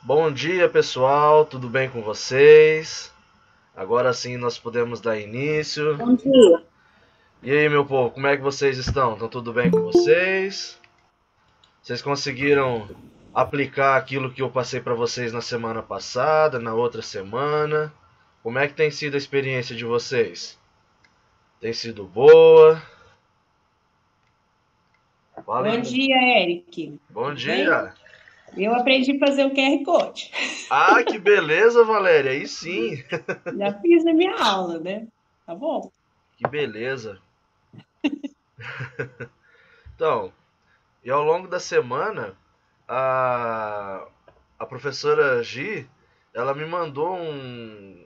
Bom dia, pessoal, tudo bem com vocês? Agora sim nós podemos dar início. Bom dia. E aí, meu povo, como é que vocês estão? Estão tudo bem com vocês? Vocês conseguiram aplicar aquilo que eu passei para vocês na semana passada, na outra semana? Como é que tem sido a experiência de vocês? Tem sido boa? Bom Falem. dia, Eric. Bom Tudo bem? dia! Eu aprendi a fazer o QR Code. Ah, que beleza, Valéria! Aí sim! Já fiz na minha aula, né? Tá bom? Que beleza! Então, e ao longo da semana, a, a professora Gi, ela me mandou um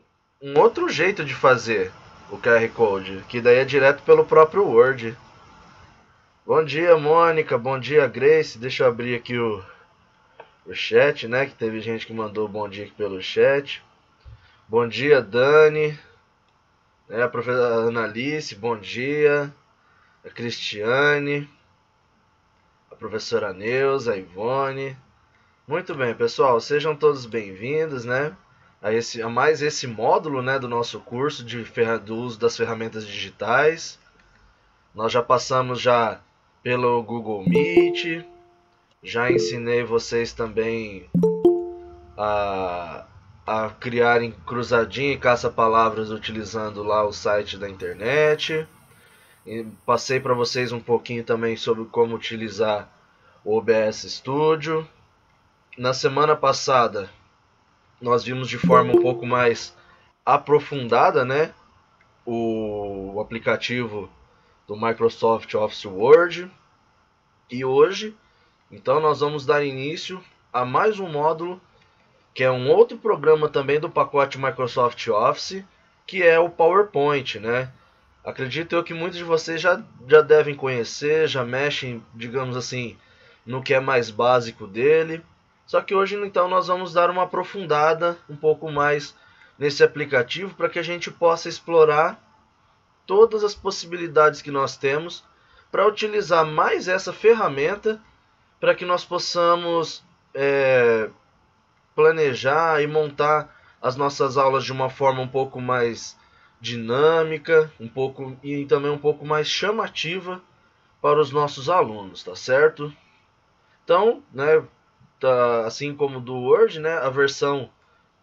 outro jeito de fazer o QR Code, que daí é direto pelo próprio Word. Bom dia, Mônica. Bom dia, Grace. Deixa eu abrir aqui o chat, né? Que teve gente que mandou bom dia aqui pelo chat. Bom dia, Dani. A professora Analice, bom dia. A Cristiane. A professora Neuza, a Ivone. Muito bem, pessoal, sejam todos bem-vindos, né, a mais esse módulo, né, do nosso curso do uso das ferramentas digitais. Nós já passamos já pelo Google Meet, já ensinei vocês também a, a criarem cruzadinha e caça-palavras utilizando lá o site da internet. E passei para vocês um pouquinho também sobre como utilizar o OBS Studio. Na semana passada nós vimos de forma um pouco mais aprofundada, né, o aplicativo do Microsoft Office Word. E hoje, então, nós vamos dar início a mais um módulo, que é um outro programa também do pacote Microsoft Office, que é o PowerPoint, né? Acredito eu que muitos de vocês já devem conhecer, já mexem, digamos assim, no que é mais básico dele. Só que hoje então nós vamos dar uma aprofundada um pouco mais nesse aplicativo para que a gente possa explorar todas as possibilidades que nós temos para utilizar mais essa ferramenta para que nós possamos planejar e montar as nossas aulas de uma forma um pouco mais dinâmica, um pouco e também um pouco mais chamativa para os nossos alunos, tá certo? Então, né, tá, assim como do Word, né, a versão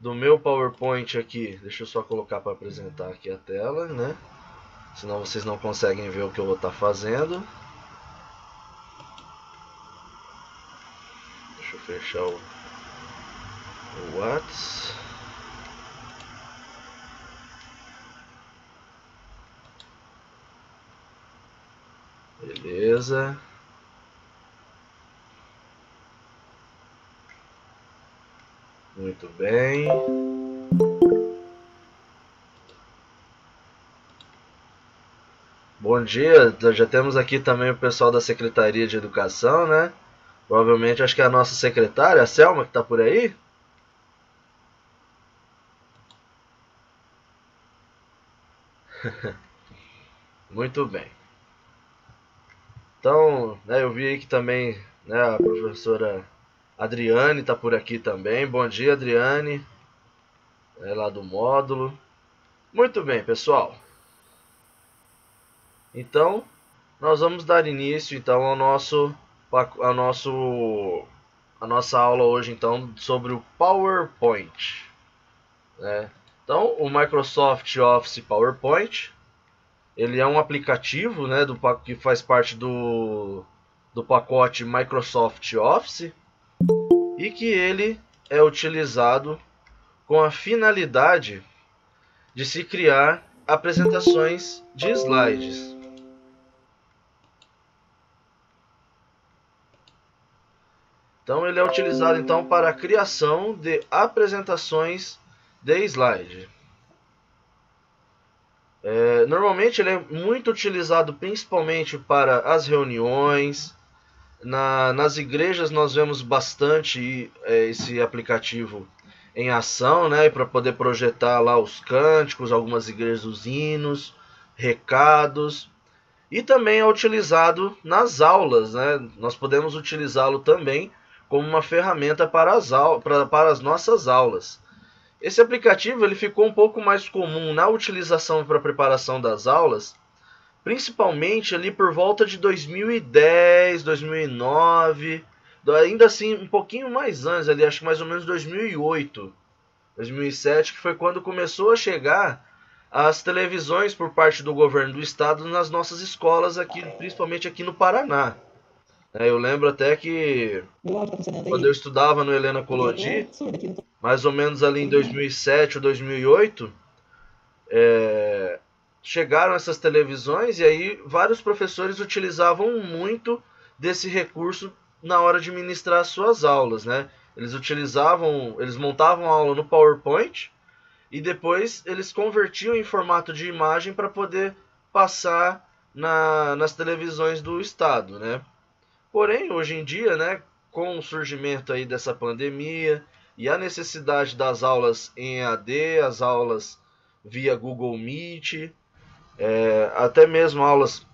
do meu PowerPoint aqui, deixa eu só colocar para apresentar aqui a tela, né? Senão vocês não conseguem ver o que eu vou estar fazendo. Deixa eu fechar o Whats. Beleza. Muito bem. Bom dia, já temos aqui também o pessoal da Secretaria de Educação, né? Provavelmente acho que é a nossa secretária, a Selma, que está por aí. Muito bem. Então, né, eu vi aí que também, né, a professora Adriane está por aqui também. Bom dia, Adriane, lá do módulo. Muito bem, pessoal. Então, nós vamos dar início então ao nosso a nossa aula hoje então sobre o PowerPoint, né? Então, o Microsoft Office PowerPoint, ele é um aplicativo, né, que faz parte do pacote Microsoft Office e que ele é utilizado com a finalidade de se criar apresentações de slides. Então ele é utilizado então para a criação de apresentações de slide. Normalmente ele é muito utilizado principalmente para as reuniões. Nas igrejas nós vemos bastante esse aplicativo em ação, né, para poder projetar lá os cânticos, algumas igrejas os hinos, recados. E também é utilizado nas aulas, né? Nós podemos utilizá-lo também como uma ferramenta para as nossas aulas. Esse aplicativo ele ficou um pouco mais comum na utilização para a preparação das aulas, principalmente ali por volta de 2010, 2009, ainda assim um pouquinho mais antes, ali, acho que mais ou menos 2008, 2007, que foi quando começou a chegar as televisões por parte do governo do estado nas nossas escolas aqui, principalmente aqui no Paraná. Eu lembro até que quando eu estudava no Helena Collodi, mais ou menos ali em 2007 ou 2008, chegaram essas televisões e aí vários professores utilizavam muito desse recurso na hora de ministrar as suas aulas, né? Eles montavam a aula no PowerPoint e depois eles convertiam em formato de imagem para poder passar nas televisões do estado, né? Porém, hoje em dia, né, com o surgimento aí dessa pandemia e a necessidade das aulas em EAD, as aulas via Google Meet, até mesmo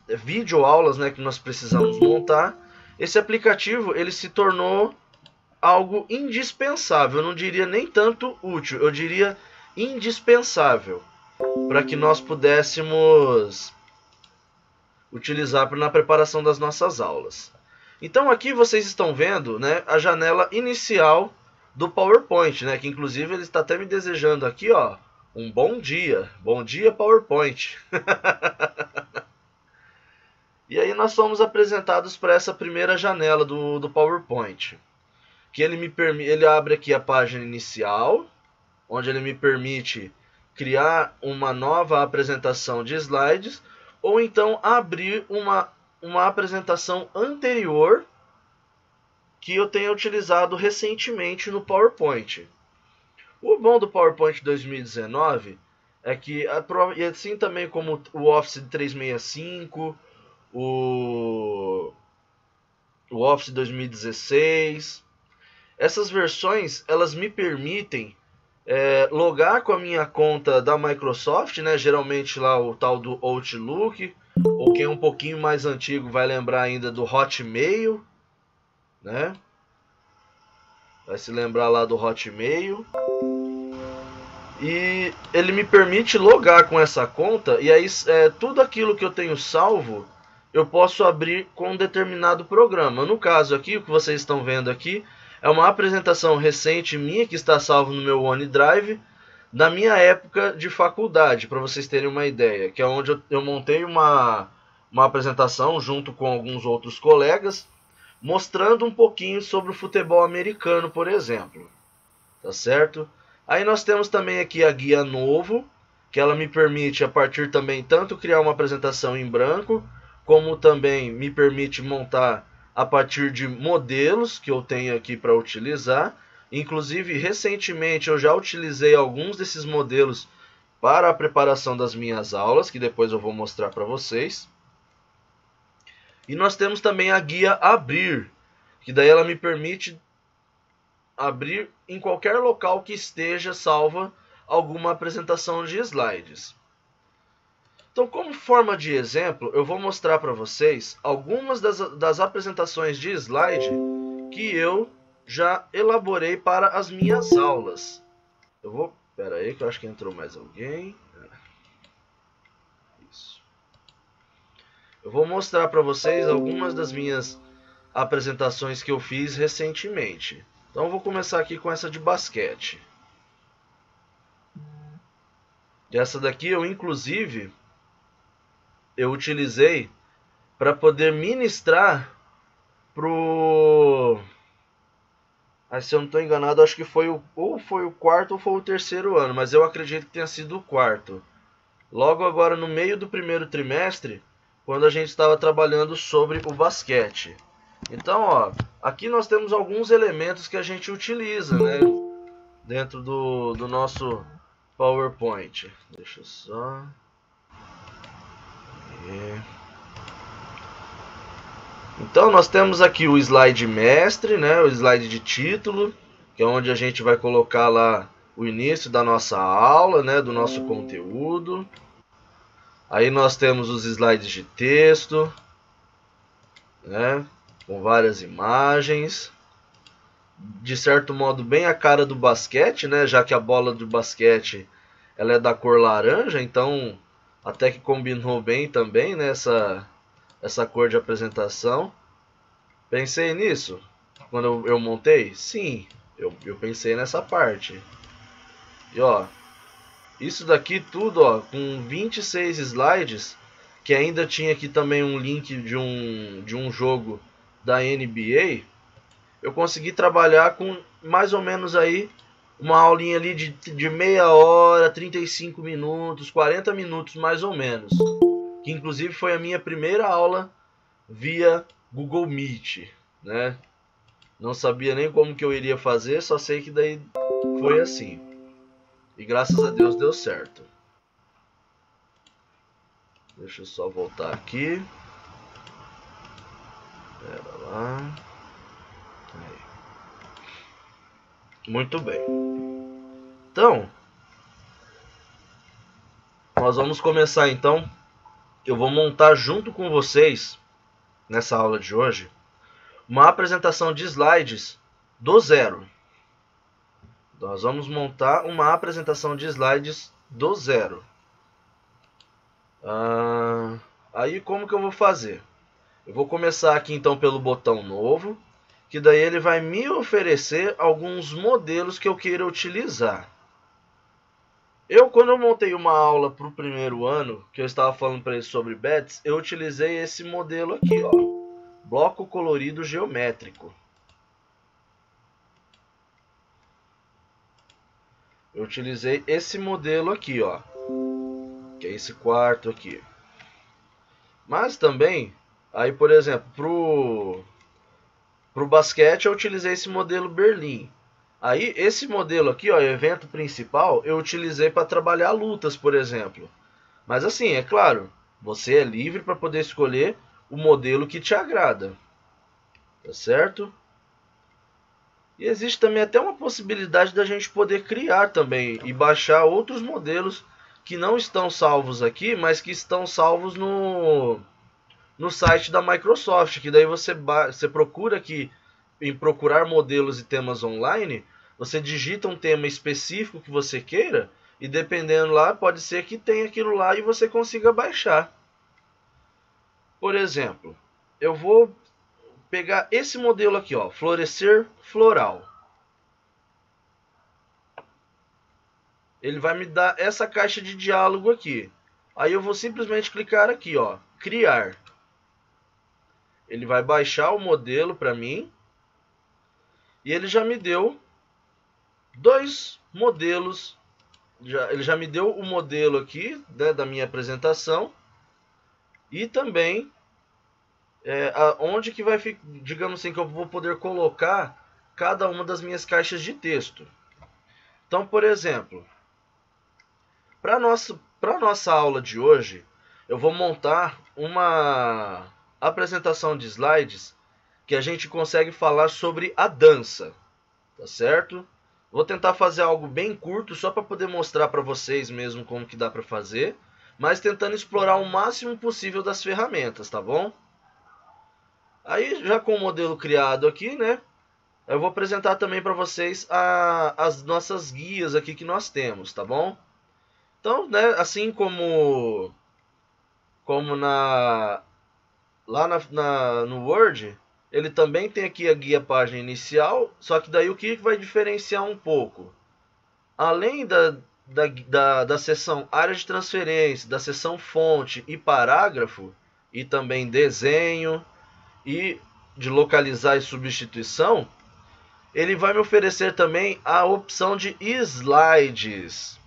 videoaulas, né, que nós precisamos montar, esse aplicativo ele se tornou algo indispensável, eu não diria nem tanto útil, eu diria indispensável para que nós pudéssemos utilizar na preparação das nossas aulas. Então aqui vocês estão vendo, né, a janela inicial do PowerPoint, né, que inclusive ele está até me desejando aqui, ó, um bom dia PowerPoint. E aí nós somos apresentados para essa primeira janela do PowerPoint, que ele abre aqui a página inicial, onde ele me permite criar uma nova apresentação de slides, ou então abrir uma apresentação anterior que eu tenha utilizado recentemente no PowerPoint. O bom do PowerPoint 2019 é que, e assim também como o Office 365, o Office 2016, essas versões elas me permitem logar com a minha conta da Microsoft, né? Geralmente lá o tal do Outlook, ou quem é um pouquinho mais antigo vai lembrar ainda do Hotmail, né? Vai se lembrar lá do Hotmail. E ele me permite logar com essa conta, e aí tudo aquilo que eu tenho salvo eu posso abrir com um determinado programa. No caso aqui, o que vocês estão vendo aqui é uma apresentação recente minha que está salvo no meu OneDrive da minha época de faculdade, para vocês terem uma ideia, que é onde eu montei uma apresentação junto com alguns outros colegas, mostrando um pouquinho sobre o futebol americano, por exemplo. Tá certo? Aí nós temos também aqui a guia novo, que ela me permite a partir também tanto criar uma apresentação em branco, como também me permite montar a partir de modelos que eu tenho aqui para utilizar. Inclusive, recentemente eu já utilizei alguns desses modelos para a preparação das minhas aulas, que depois eu vou mostrar para vocês. E nós temos também a guia Abrir, que daí ela me permite abrir em qualquer local que esteja salva alguma apresentação de slides. Então, como forma de exemplo, eu vou mostrar para vocês algumas das apresentações de slide que eu já elaborei para as minhas aulas. Espera aí que eu acho que entrou mais alguém. Isso. Eu vou mostrar para vocês algumas das minhas apresentações que eu fiz recentemente. Então eu vou começar aqui com essa de basquete. E essa daqui eu inclusive eu utilizei para poder ministrar pro... se eu não estou enganado, acho que foi ou foi o quarto ou foi o terceiro ano, mas eu acredito que tenha sido o quarto. Logo agora no meio do primeiro trimestre, quando a gente estava trabalhando sobre o basquete. Então, ó, aqui nós temos alguns elementos que a gente utiliza, né, dentro do nosso PowerPoint. Deixa eu só... Então nós temos aqui o slide mestre, né, o slide de título, que é onde a gente vai colocar lá o início da nossa aula, né, do nosso conteúdo. Aí nós temos os slides de texto, né, com várias imagens. de certo modo bem a cara do basquete, né? Já que a bola do basquete ela é da cor laranja, então até que combinou bem também, né? Essa cor de apresentação. Pensei nisso quando eu montei? Sim, eu pensei nessa parte. E ó, isso daqui tudo, ó, com 26 slides, que ainda tinha aqui também um link de um jogo da NBA, eu consegui trabalhar com mais ou menos aí uma aulinha ali de meia hora, 35 minutos, 40 minutos mais ou menos. Que inclusive foi a minha primeira aula via Google Meet, né? Não sabia nem como que eu iria fazer, só sei que daí foi assim. E graças a Deus deu certo. Deixa eu só voltar aqui. Pera lá. Aí. Muito bem. Então, nós vamos começar então. Eu vou montar junto com vocês, nessa aula de hoje, uma apresentação de slides do zero. Nós vamos montar uma apresentação de slides do zero. Aí como que eu vou fazer? Eu vou começar aqui então pelo botão novo, que daí ele vai me oferecer alguns modelos que eu queira utilizar. Quando eu montei uma aula para o primeiro ano, que eu estava falando para eles sobre bets, eu utilizei esse modelo aqui, ó, bloco colorido geométrico. Eu utilizei esse modelo aqui, ó, que é esse quarto aqui. Mas também, aí por exemplo, pro basquete eu utilizei esse modelo Berlim. Aí esse modelo aqui, ó, evento principal, eu utilizei para trabalhar lutas, por exemplo. Mas assim, é claro, você é livre para poder escolher o modelo que te agrada. Tá certo? E existe também até uma possibilidade da gente poder criar também e baixar outros modelos que não estão salvos aqui, mas que estão salvos no site da Microsoft, que daí você procura aqui em procurar modelos e temas online, você digita um tema específico que você queira e dependendo lá, pode ser que tenha aquilo lá e você consiga baixar. Por exemplo, eu vou pegar esse modelo aqui, ó, florescer floral. Ele vai me dar essa caixa de diálogo aqui. Aí eu vou simplesmente clicar aqui, ó, criar. Ele vai baixar o modelo para mim. E ele já me deu dois modelos. Ele já me deu o modelo aqui, né, da minha apresentação. E também onde que vai ficar, digamos assim, que eu vou poder colocar cada uma das minhas caixas de texto. Então, por exemplo, para nossa aula de hoje, eu vou montar uma apresentação de slides que a gente consegue falar sobre a dança, tá certo? Vou tentar fazer algo bem curto só para poder mostrar para vocês mesmo como que dá para fazer, mas tentando explorar o máximo possível das ferramentas, tá bom? Aí já com o modelo criado aqui, né? Eu vou apresentar também para vocês as nossas guias aqui que nós temos, tá bom? Então, né, assim como no Word, ele também tem aqui a guia página inicial, só que daí o que vai diferenciar um pouco? Além da seção área de transferência, da seção fonte e parágrafo, e também desenho e de localizar e substituição, ele vai me oferecer também a opção de slides.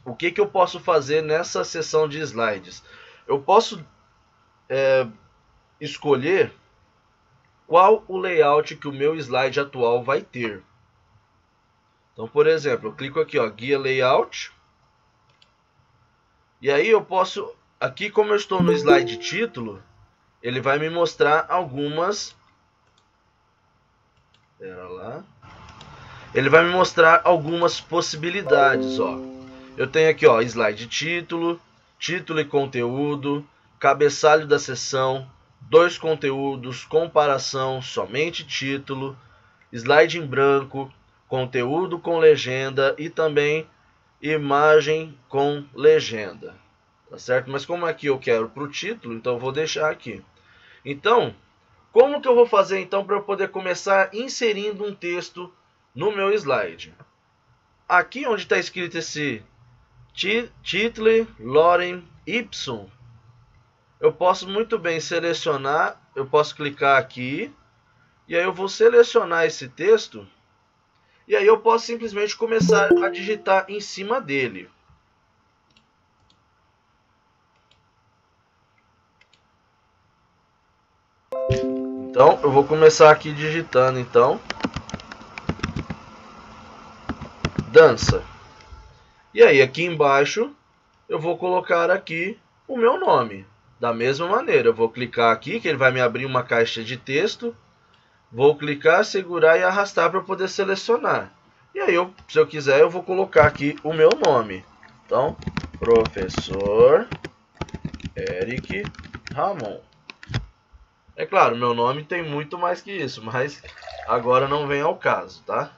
O que eu posso fazer nessa seção de slides? Eu posso escolher qual o layout que o meu slide atual vai ter. Então, por exemplo, eu clico aqui, ó, guia layout. E aí eu posso, aqui como eu estou no slide título, ele vai me mostrar algumas. Pera lá. Ele vai me mostrar algumas possibilidades, ó. Eu tenho aqui, ó, slide título, título e conteúdo, cabeçalho da seção, dois conteúdos, comparação, somente título, slide em branco, conteúdo com legenda e também imagem com legenda, tá certo? Mas como aqui eu quero para o título, então eu vou deixar aqui. Então, como que eu vou fazer então para eu poder começar inserindo um texto no meu slide? Aqui onde está escrito esse Title Lorem Ipsum, eu posso muito bem selecionar, eu posso clicar aqui, e aí eu vou selecionar esse texto, e aí eu posso simplesmente começar a digitar em cima dele. Então, eu vou começar aqui digitando, então, dança. E aí, aqui embaixo, eu vou colocar aqui o meu nome. Da mesma maneira, eu vou clicar aqui, que ele vai me abrir uma caixa de texto. Vou clicar, segurar e arrastar para poder selecionar. E aí, se eu quiser, eu vou colocar aqui o meu nome. Então, professor Eric Ramon. É claro, meu nome tem muito mais que isso, mas agora não vem ao caso, tá?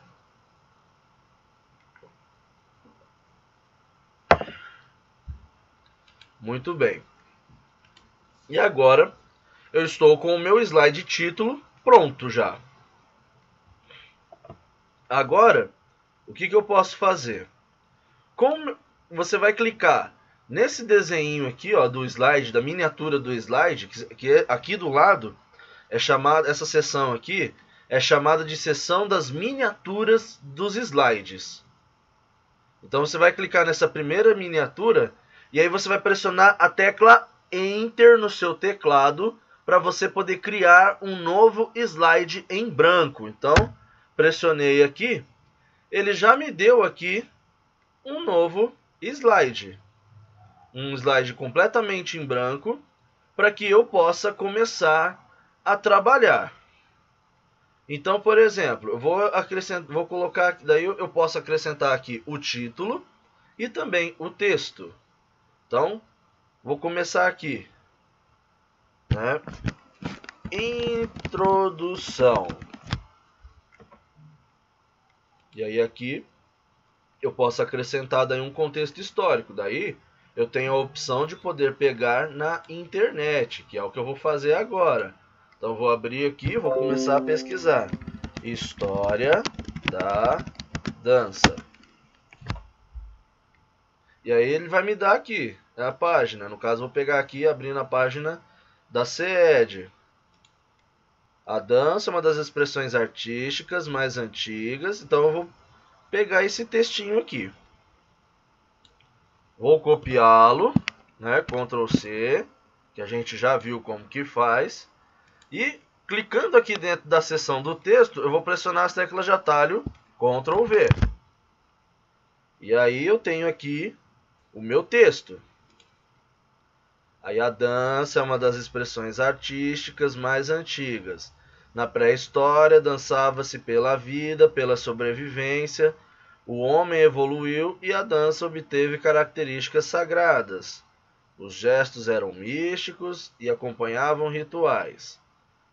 Muito bem. E agora, eu estou com o meu slide título pronto já. Agora, o que eu posso fazer? Como você vai clicar nesse desenho aqui, ó, do slide, da miniatura do slide, que é aqui do lado, é chamada, essa seção aqui é chamada de seção das miniaturas dos slides. Então você vai clicar nessa primeira miniatura e aí você vai pressionar a tecla Enter no seu teclado para você poder criar um novo slide em branco. Então, pressionei aqui, ele já me deu aqui um novo slide. Um slide completamente em branco para que eu possa começar a trabalhar. Então, por exemplo, eu vou colocar, daí eu posso acrescentar aqui o título e também o texto. Então, vou começar aqui, né? Introdução. E aí aqui eu posso acrescentar daí um contexto histórico. Daí eu tenho a opção de poder pegar na internet, que é o que eu vou fazer agora. Então vou abrir aqui e vou começar a pesquisar. História da dança. E aí ele vai me dar aqui a página. No caso, vou pegar aqui e abrir na página da CED. A dança é uma das expressões artísticas mais antigas. Então eu vou pegar esse textinho aqui. Vou copiá-lo, né? Ctrl C, que a gente já viu como que faz. E clicando aqui dentro da seção do texto, eu vou pressionar as teclas de atalho Ctrl V. E aí eu tenho aqui o meu texto. Aí a dança é uma das expressões artísticas mais antigas. Na pré-história, dançava-se pela vida, pela sobrevivência. O homem evoluiu e a dança obteve características sagradas. Os gestos eram místicos e acompanhavam rituais.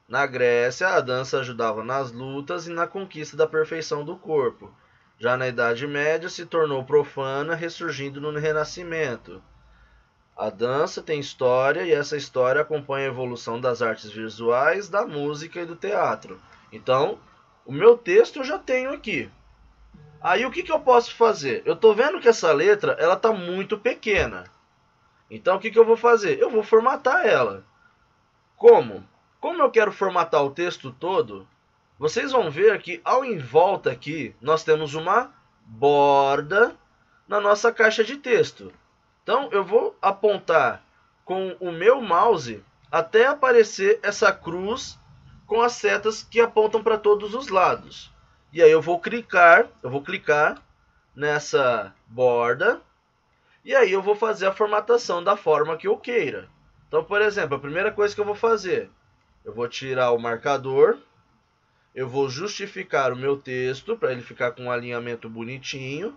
Na Grécia, a dança ajudava nas lutas e na conquista da perfeição do corpo. Já na Idade Média, se tornou profana, ressurgindo no Renascimento. A dança tem história e essa história acompanha a evolução das artes visuais, da música e do teatro. Então, o meu texto eu já tenho aqui. Aí o que eu posso fazer? Eu estou vendo que essa letra ela está muito pequena. Então o que eu vou fazer? Eu vou formatar ela. Como? Como eu quero formatar o texto todo, vocês vão ver que ao em volta aqui nós temos uma borda na nossa caixa de texto. Então eu vou apontar com o meu mouse até aparecer essa cruz com as setas que apontam para todos os lados. E aí eu vou clicar nessa borda e aí eu vou fazer a formatação da forma que eu queira. Então, por exemplo, a primeira coisa que eu vou fazer, eu vou tirar o marcador, eu vou justificar o meu texto para ele ficar com um alinhamento bonitinho.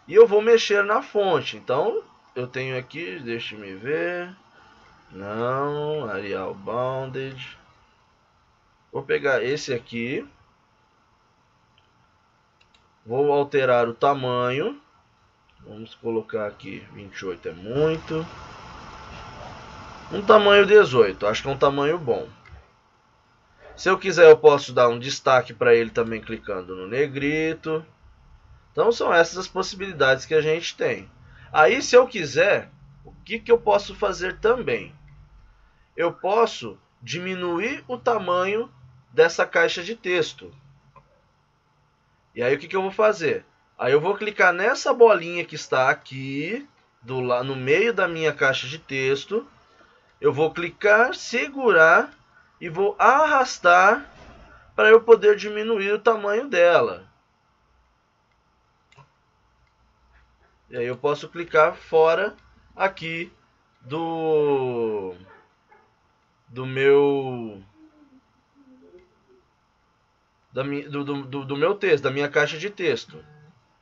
E eu vou mexer na fonte. Então, eu tenho aqui, deixa-me ver. Não, Arial Bounded. Vou pegar esse aqui. Vou alterar o tamanho. Vamos colocar aqui 28 é muito. Um tamanho 18, acho que é um tamanho bom. Se eu quiser, eu posso dar um destaque para ele também clicando no negrito. Então são essas as possibilidades que a gente tem. Aí, se eu quiser, o que eu posso fazer também? Eu posso diminuir o tamanho dessa caixa de texto. E aí o que eu vou fazer? Aí eu vou clicar nessa bolinha que está aqui, no meio da minha caixa de texto. Eu vou clicar, segurar e vou arrastar para eu poder diminuir o tamanho dela. E aí eu posso clicar fora aqui do meu do meu texto, da minha caixa de texto.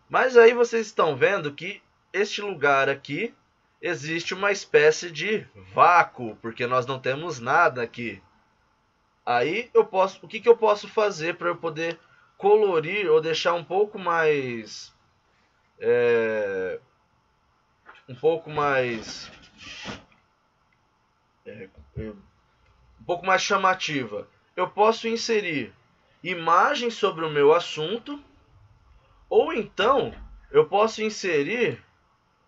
Mas aí vocês estão vendo que este lugar aqui existe uma espécie de vácuo, porque nós não temos nada aqui. Aí eu posso, o que eu posso fazer para eu poder colorir ou deixar um pouco mais um pouco mais um pouco mais chamativa? Eu posso inserir imagens sobre o meu assunto, ou então eu posso inserir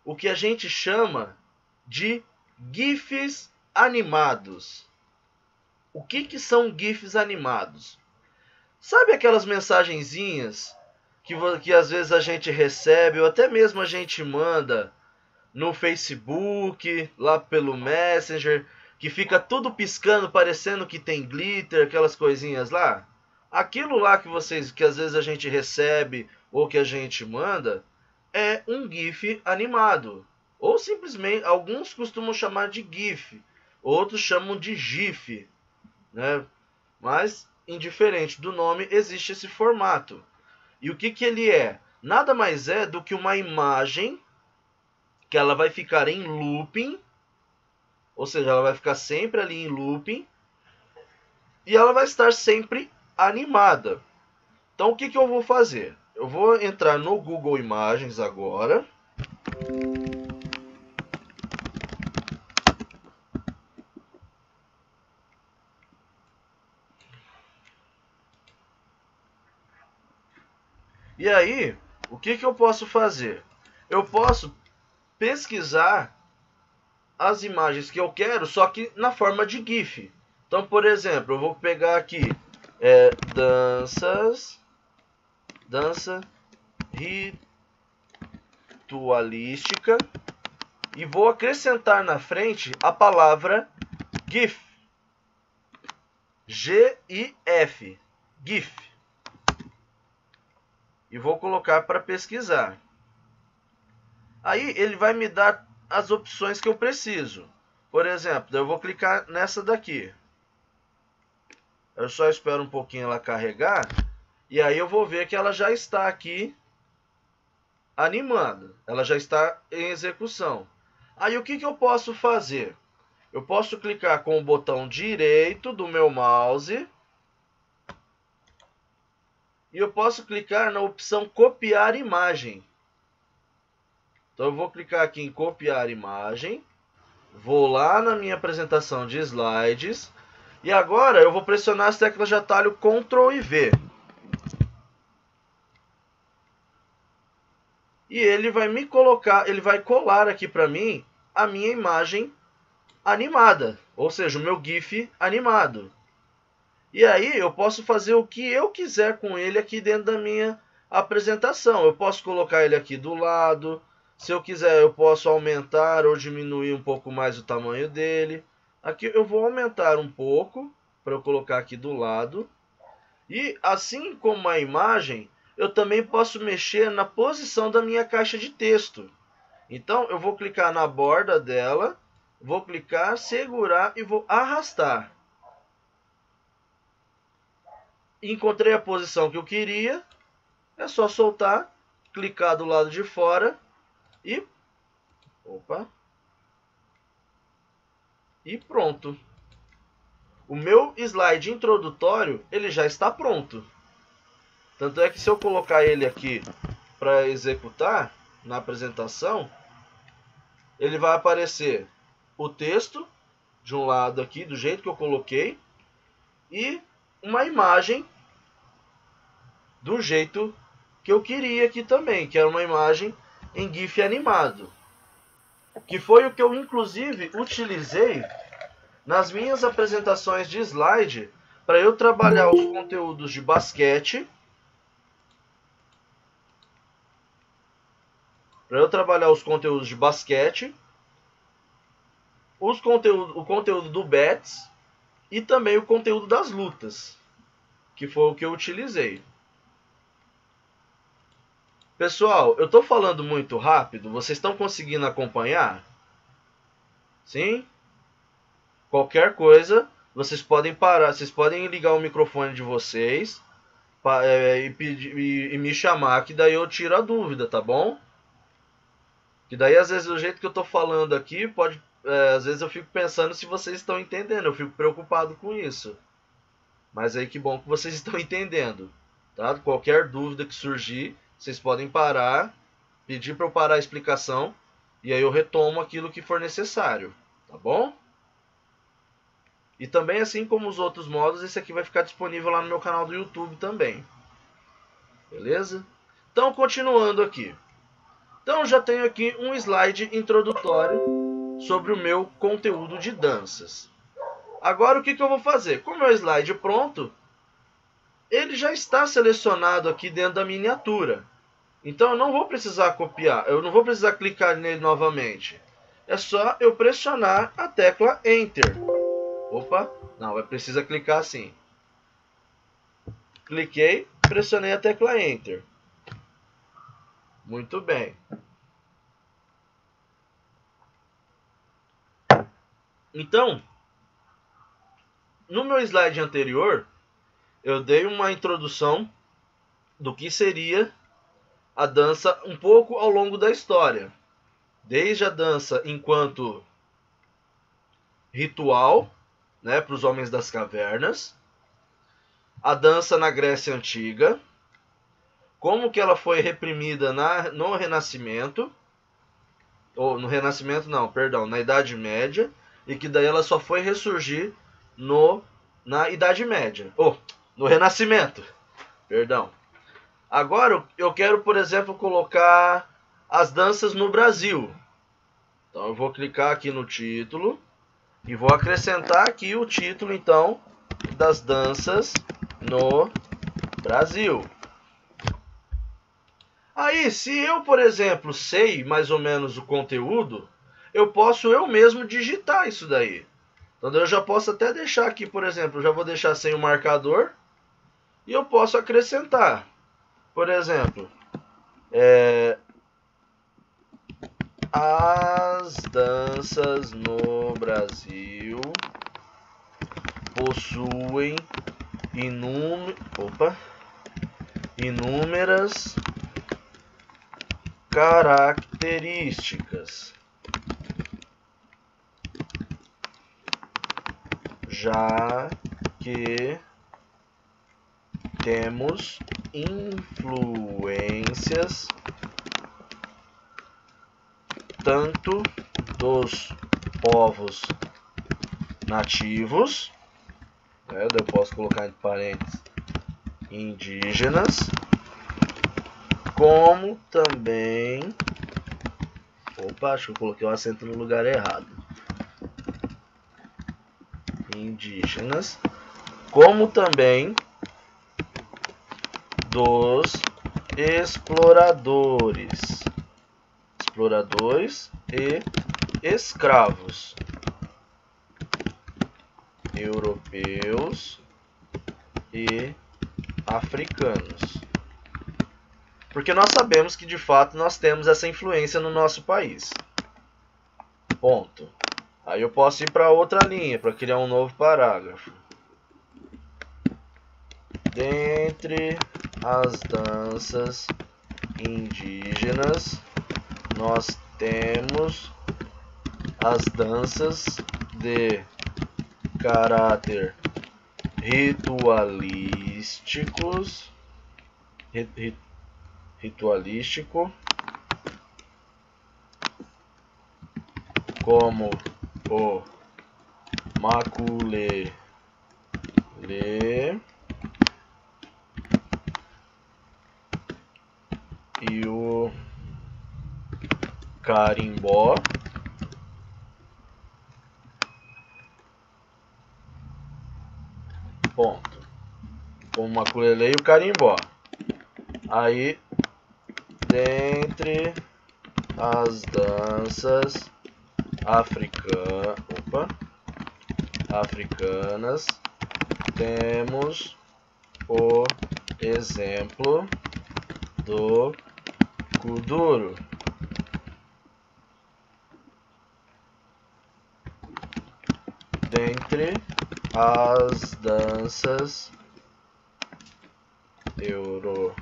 o que a gente chama de GIFs animados. O que são GIFs animados? Sabe aquelas mensagenzinhas que às vezes a gente recebe, ou até mesmo a gente manda no Facebook, lá pelo Messenger, que fica tudo piscando, parecendo que tem glitter, aquelas coisinhas lá? Aquilo lá que às vezes a gente recebe ou que a gente manda é um GIF animado. Ou simplesmente, alguns costumam chamar de GIF, outros chamam de GIF, né? Mas, indiferente do nome, existe esse formato. E o que ele é? Nada mais é do que uma imagem que ela vai ficar em looping, ou seja, ela vai ficar sempre ali em looping, e ela vai estar sempre animada. Então, o que eu vou fazer? Eu vou entrar no Google Imagens agora. E aí, o que eu posso fazer? Eu posso pesquisar as imagens que eu quero, só que na forma de GIF. Então, por exemplo, eu vou pegar aqui dança ritualística e vou acrescentar na frente a palavra GIF. G-I-F. GIF. E vou colocar para pesquisar. Aí ele vai me dar as opções que eu preciso. Por exemplo, eu vou clicar nessa daqui. Eu só espero um pouquinho ela carregar. E aí eu vou ver que ela já está aqui animando. Ela já está em execução. Aí o que eu posso fazer? Eu posso clicar com o botão direito do meu mouse. E eu posso clicar na opção copiar imagem. Então eu vou clicar aqui em copiar imagem. Vou lá na minha apresentação de slides. E agora eu vou pressionar as teclas de atalho Ctrl e V. E ele vai me colocar, ele vai colar aqui para mim a minha imagem animada, ou seja, o meu GIF animado. E aí eu posso fazer o que eu quiser com ele aqui dentro da minha apresentação. Eu posso colocar ele aqui do lado. Se eu quiser, eu posso aumentar ou diminuir um pouco mais o tamanho dele. Aqui eu vou aumentar um pouco para eu colocar aqui do lado. E assim como a imagem, eu também posso mexer na posição da minha caixa de texto. Então eu vou clicar na borda dela, vou clicar, segurar e vou arrastar. Encontrei a posição que eu queria, é só soltar, clicar do lado de fora e pronto. O meu slide introdutório ele já está pronto. Tanto é que se eu colocar ele aqui para executar na apresentação, ele vai aparecer o texto de um lado aqui, do jeito que eu coloquei, e uma imagem do jeito que eu queria aqui também, que era uma imagem em GIF animado. Que foi o que eu inclusive utilizei nas minhas apresentações de slide para eu trabalhar os conteúdos de basquete. O conteúdo do Bets e também o conteúdo das lutas, que foi o que eu utilizei. Pessoal, eu estou falando muito rápido, vocês estão conseguindo acompanhar? Sim? Qualquer coisa, vocês podem parar, vocês podem ligar o microfone de vocês e me chamar, que daí eu tiro a dúvida, tá bom? Que daí às vezes o jeito que eu estou falando aqui pode... às vezes eu fico pensando se vocês estão entendendo, eu fico preocupado com isso. Mas aí que bom que vocês estão entendendo, tá? Qualquer dúvida que surgir, vocês podem parar, pedir para eu parar a explicação, e aí eu retomo aquilo que for necessário, tá bom? E também, assim como os outros modos, esse aqui vai ficar disponível lá no meu canal do YouTube também. Beleza? Então, continuando aqui. Então, já tenho aqui um slide introdutório sobre o meu conteúdo de danças. Agora, o que eu vou fazer? Com o meu slide pronto, ele já está selecionado aqui dentro da miniatura. Então, eu não vou precisar copiar, eu não vou precisar clicar nele novamente. É só eu pressionar a tecla Enter. Opa, não, precisa clicar assim. Cliquei, pressionei a tecla Enter. Muito bem. Então, no meu slide anterior, eu dei uma introdução do que seria a dança um pouco ao longo da história. Desde a dança enquanto ritual, né, para os homens das cavernas, a dança na Grécia Antiga, como que ela foi reprimida no Renascimento, ou no Renascimento não, perdão, na Idade Média, e que daí ela só foi ressurgir na Idade Média, no Renascimento, perdão. Agora eu quero, por exemplo, colocar as danças no Brasil. Então eu vou clicar aqui no título e vou acrescentar aqui o título, então, das danças no Brasil. Aí, se eu, por exemplo, sei mais ou menos o conteúdo, eu posso eu mesmo digitar isso daí. Então eu já posso até deixar aqui, por exemplo, eu já vou deixar sem o marcador e eu posso acrescentar. Por exemplo, as danças no Brasil possuem inúmeras características, já que temos influências tanto dos povos nativos, eu posso colocar entre parênteses, indígenas, como também... Opa, acho que eu coloquei o acento no lugar errado. Indígenas, como também dos exploradores e escravos europeus e africanos. Porque nós sabemos que de fato nós temos essa influência no nosso país. Ponto. Aí eu posso ir para outra linha para criar um novo parágrafo. Dentre as danças indígenas, nós temos as danças de caráter ritualísticos ritualístico, como o maculelê e o carimbó. Ponto. Como o maculelê e o carimbó. Aí, dentre as danças africanas, temos o exemplo do kuduro. Dentre as danças europeias,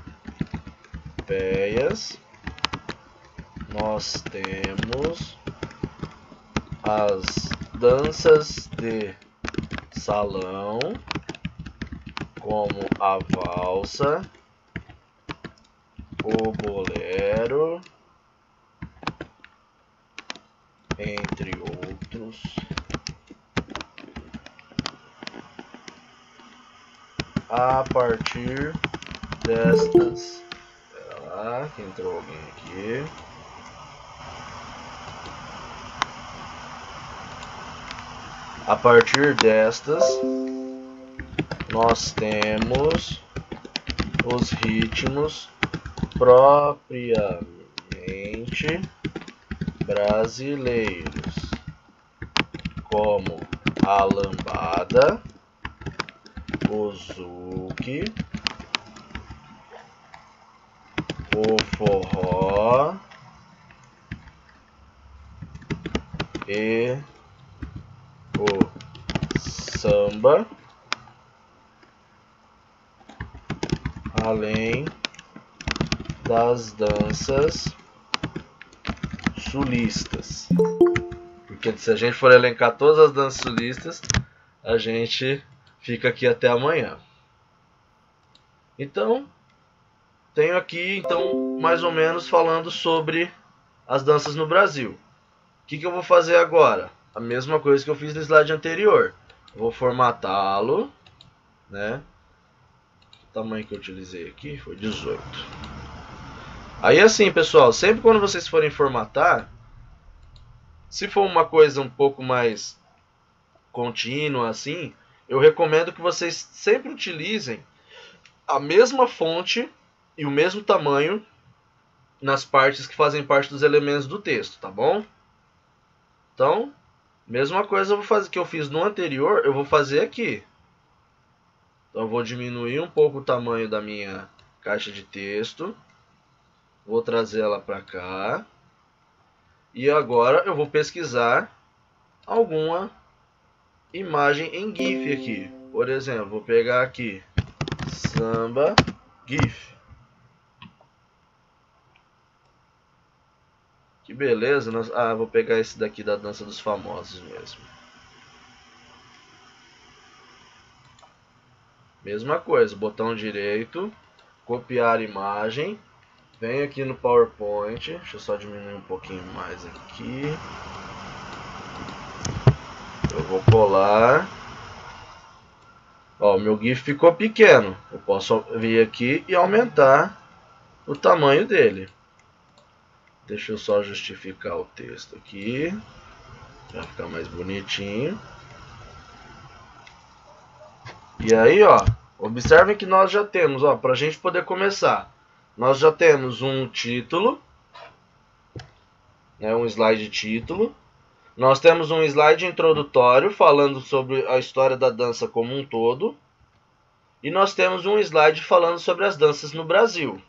nós temos as danças de salão, como a valsa, o bolero, entre outros. A partir destas... Espera lá, que entrou alguém aqui. A partir destas, nós temos os ritmos propriamente brasileiros, como a lambada, o zouk, o forró e o samba, além das danças sulistas. Porque se a gente for elencar todas as danças sulistas, a gente fica aqui até amanhã. Então, tenho aqui mais ou menos falando sobre as danças no Brasil. O que eu vou fazer agora? A mesma coisa que eu fiz no slide anterior. Eu vou formatá-lo, né? O tamanho que eu utilizei aqui foi 18. Aí assim, pessoal, sempre quando vocês forem formatar, se for uma coisa um pouco mais contínua assim, eu recomendo que vocês sempre utilizem a mesma fonte e o mesmo tamanho nas partes que fazem parte dos elementos do texto, tá bom? Então, mesma coisa eu vou fazer que eu fiz no anterior, eu vou fazer aqui. Então eu vou diminuir um pouco o tamanho da minha caixa de texto. Vou trazer ela para cá. E agora eu vou pesquisar alguma imagem em GIF aqui. Por exemplo, vou pegar aqui samba GIF. Que beleza. Vou pegar esse daqui da dança dos famosos mesmo. Mesma coisa, botão direito, copiar imagem. Venho aqui no PowerPoint, deixa eu só diminuir um pouquinho mais aqui. Eu vou colar. Ó, o meu GIF ficou pequeno. Eu posso vir aqui e aumentar o tamanho dele. Deixa eu só justificar o texto aqui, para ficar mais bonitinho. E aí, ó, observem que nós já temos, ó, para a gente poder começar. Nós já temos um título, né, um slide título. Nós temos um slide introdutório falando sobre a história da dança como um todo. E nós temos um slide falando sobre as danças no Brasil.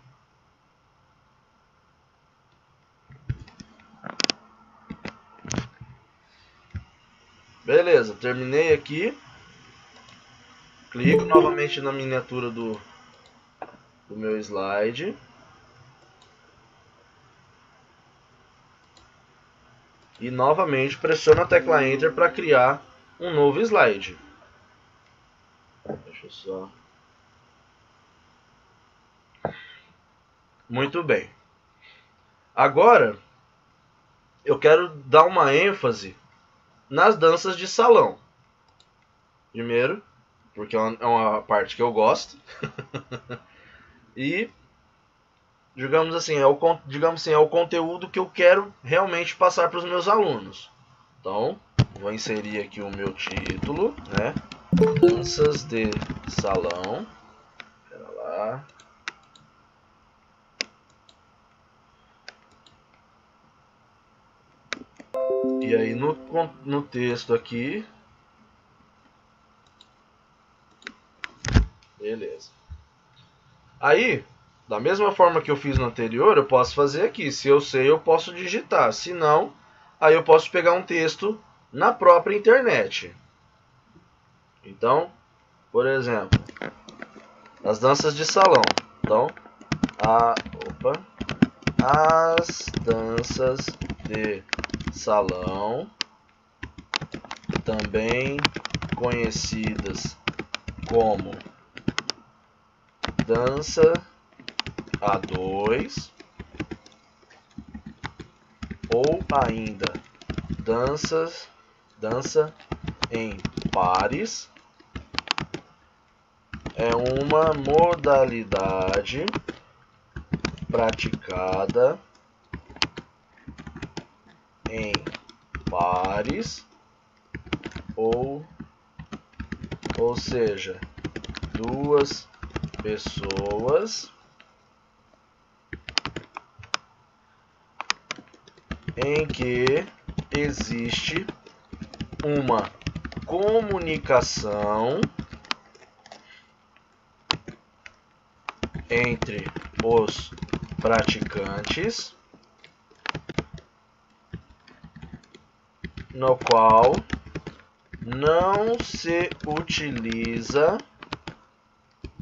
Beleza, terminei aqui. Clico novamente na miniatura do meu slide. E novamente pressiono a tecla Enter para criar um novo slide. Deixa eu só... Muito bem. Agora, eu quero dar uma ênfase nas danças de salão. Primeiro, porque é uma parte que eu gosto. E, digamos assim, é o conteúdo que eu quero realmente passar para os meus alunos. Então, vou inserir aqui o meu título, né? Danças de salão. Espera lá. E aí no texto aqui. Beleza. Aí, da mesma forma que eu fiz no anterior, eu posso fazer aqui. Se eu sei, eu posso digitar. Se não, aí eu posso pegar um texto na própria internet. Então, por exemplo, as danças de salão. Então, as danças de salão, também conhecidas como dança a dois ou ainda dança em pares, é uma modalidade praticada em pares, ou seja, duas pessoas em que existe uma comunicação entre os praticantes, no qual não se utiliza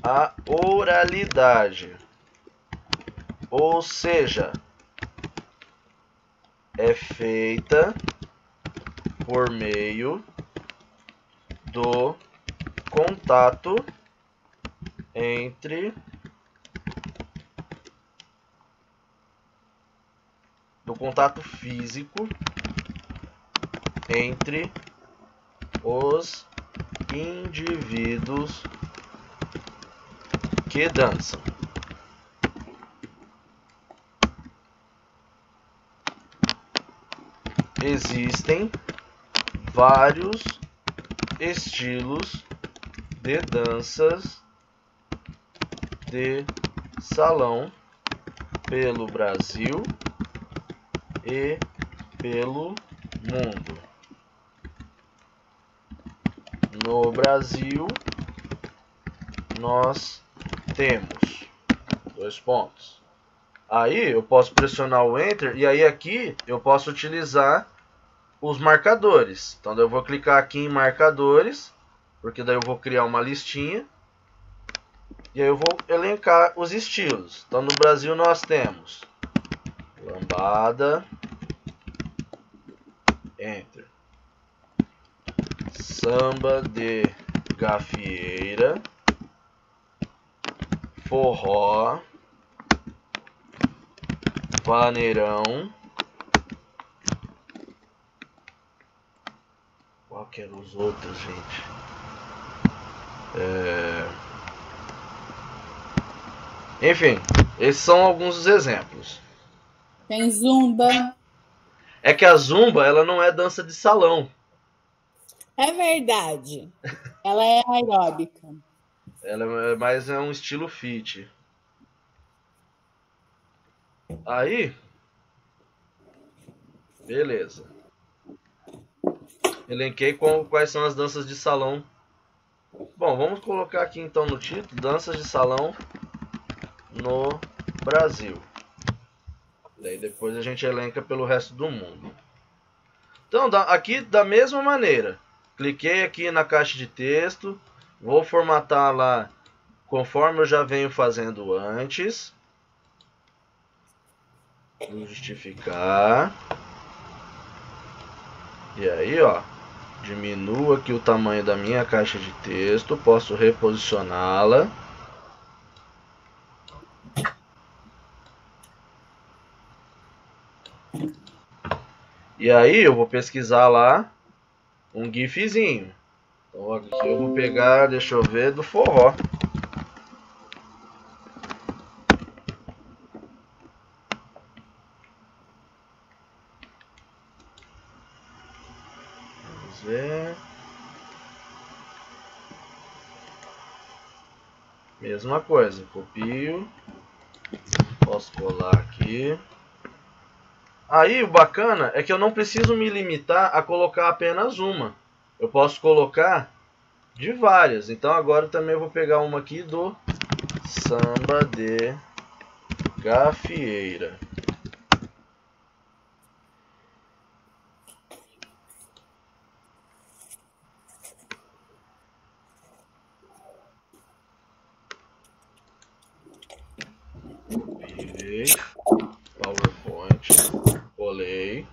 a oralidade, ou seja, é feita por meio do contato físico entre os indivíduos que dançam. Existem vários estilos de danças de salão pelo Brasil e pelo mundo. No Brasil, nós temos dois pontos. Aí eu posso pressionar o Enter e aí aqui eu posso utilizar os marcadores. Então eu vou clicar aqui em marcadores, porque daí eu vou criar uma listinha e aí eu vou elencar os estilos. Então no Brasil nós temos lambada, Enter, samba de gafieira, forró, vaneirão. Qual que eram os outros, gente? Enfim, esses são alguns dos exemplos. Tem zumba. É que a zumba, ela não é dança de salão. É verdade. Ela é aeróbica. Mas é um estilo fit. Aí, beleza. Elenquei quais são as danças de salão. Bom, vamos colocar aqui então no título: danças de salão no Brasil. Daí depois a gente elenca pelo resto do mundo. Então, aqui da mesma maneira, cliquei aqui na caixa de texto, vou formatar lá conforme eu já venho fazendo antes. Vou justificar. E aí, ó, diminuo aqui o tamanho da minha caixa de texto, posso reposicioná-la. E aí eu vou pesquisar lá um gifzinho. Então aqui eu vou pegar, deixa eu ver, do forró. Vamos ver. Mesma coisa, copio. Posso colar aqui. Aí o bacana é que eu não preciso me limitar a colocar apenas uma. Eu posso colocar de várias. Então agora também eu vou pegar uma aqui do samba de gafieira. Copiei. PowerPoint. Colei.